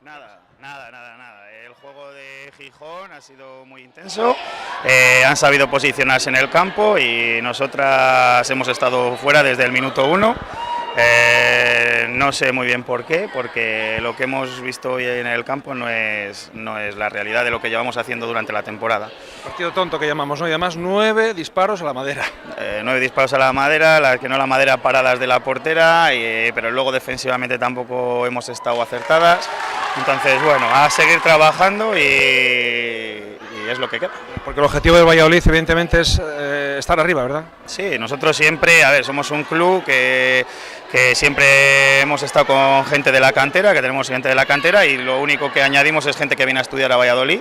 Nada. El juego de Gijón ha sido muy intenso, han sabido posicionarse en el campo y nosotras hemos estado fuera desde el minuto 1. No sé muy bien por qué, porque lo que hemos visto hoy en el campo no es la realidad de lo que llevamos haciendo durante la temporada. Partido tonto que llamamos, ¿no? Y además 9 disparos a la madera. 9 disparos a la madera, las que no la madera paradas de la portera, pero luego defensivamente tampoco hemos estado acertadas. Entonces, bueno, a seguir trabajando y es lo que queda. Porque el objetivo del Valladolid, evidentemente, es estar arriba, ¿verdad? Sí, nosotros siempre, a ver, somos un club que siempre hemos estado con gente de la cantera, que tenemos gente de la cantera y lo único que añadimos es gente que viene a estudiar a Valladolid,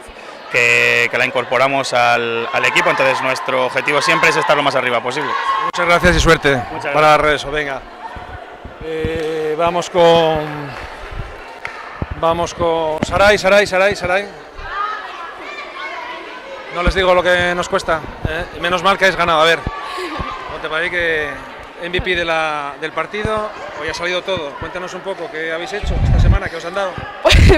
que la incorporamos al equipo, entonces nuestro objetivo siempre es estar lo más arriba posible. Muchas gracias y suerte para eso, venga. Vamos con Saray. No les digo lo que nos cuesta, menos mal que habéis ganado. A ver, ¿no te parece que MVP del partido? Hoy ha salido todo. Cuéntanos un poco qué habéis hecho esta semana, qué os han dado.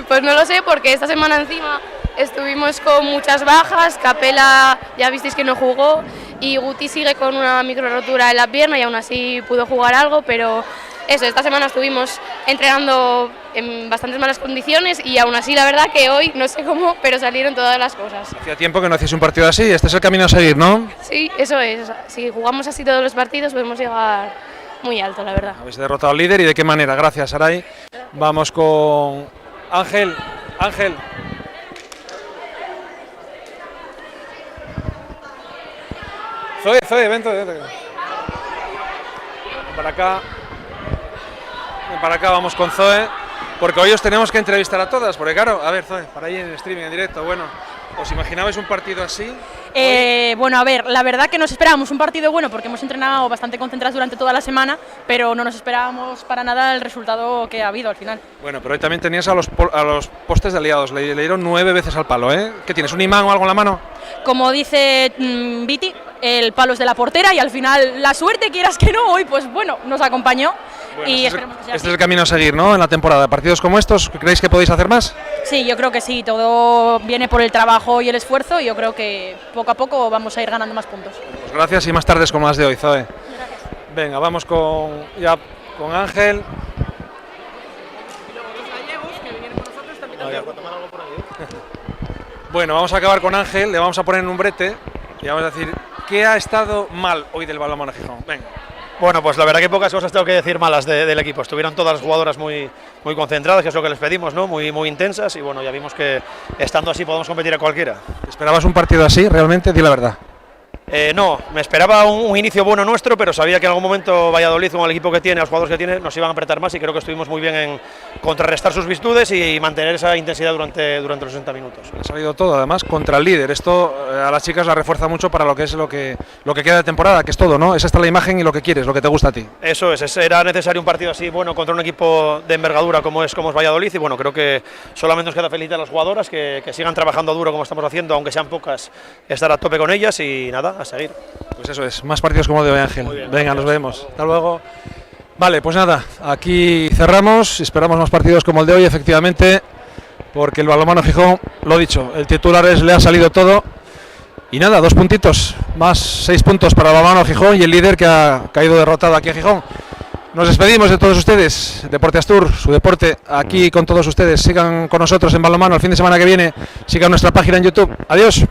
Pues no lo sé, porque esta semana encima estuvimos con muchas bajas. Capela ya visteis que no jugó y Guti sigue con una micro rotura en la pierna y aún así pudo jugar algo, pero eso, esta semana estuvimos entrenando en bastantes malas condiciones y aún así la verdad que hoy, no sé cómo, pero salieron todas las cosas. Hacía tiempo que no hacíais un partido así, este es el camino a seguir, ¿no? Sí, eso es. Si jugamos así todos los partidos podemos llegar muy alto, la verdad. Habéis derrotado al líder y de qué manera, gracias Saray. Vamos con Ángel. Zoe, vente. Para acá vamos con Zoe, porque hoy os tenemos que entrevistar a todas, porque claro, a ver Zoe, para ahí en el streaming, en directo, bueno, ¿os imaginabais un partido así? Bueno, a ver, la verdad que nos esperábamos un partido bueno porque hemos entrenado bastante concentrados durante toda la semana, pero no nos esperábamos para nada el resultado que ha habido al final. Bueno, pero hoy también tenías a los postes de aliados, le dieron 9 veces al palo, ¿eh? ¿Qué tienes, un imán o algo en la mano? Como dice Viti, el palo es de la portera y al final la suerte, quieras que no, hoy pues bueno, nos acompañó. Bueno, y esperemos que sea este es el camino a seguir, ¿no? En la temporada, partidos como estos, ¿creéis que podéis hacer más? Sí, yo creo que sí, todo viene por el trabajo y el esfuerzo y yo creo que poco a poco vamos a ir ganando más puntos. Pues gracias y más tardes como las de hoy, Zoe. Gracias. Venga, vamos con Ángel. Bueno, vamos a acabar con Ángel, le vamos a poner en un brete y vamos a decir qué ha estado mal hoy del balonmano de Gijón. Venga. Bueno, pues la verdad que pocas cosas tengo que decir malas del equipo. Estuvieron todas las jugadoras muy concentradas, que es lo que les pedimos, ¿no? Muy intensas y bueno, ya vimos que estando así podemos competir a cualquiera. ¿Esperabas un partido así realmente? Di la verdad. No, me esperaba un inicio bueno nuestro, pero sabía que en algún momento Valladolid, con el equipo que tiene, los jugadores que tiene, nos iban a apretar más y creo que estuvimos muy bien en contrarrestar sus virtudes y mantener esa intensidad durante los 60 minutos. Ha salido todo, además, contra el líder. Esto a las chicas la refuerza mucho para lo que queda de temporada, que es todo, ¿no? Esa está la imagen y lo que quieres, lo que te gusta a ti. Eso es, era necesario un partido así, bueno, contra un equipo de envergadura como es Valladolid y bueno, creo que solamente nos queda felicitar a las jugadoras, que sigan trabajando duro como estamos haciendo, aunque sean pocas, estar a tope con ellas y nada, a seguir. Pues eso es, más partidos como el de hoy, Ángel. Muy bien, venga, gracias. nos vemos. Hasta luego. Vale, pues nada, aquí cerramos, esperamos más partidos como el de hoy, efectivamente, porque el balonmano Gijón, lo dicho, el titular le ha salido todo. Y nada, 2 puntitos, más 6 puntos para el balonmano Gijón y el líder que ha caído derrotado aquí en Gijón. Nos despedimos de todos ustedes, Deporte Astur, su deporte, aquí con todos ustedes. Sigan con nosotros en balonmano el fin de semana que viene, sigan nuestra página en YouTube. Adiós.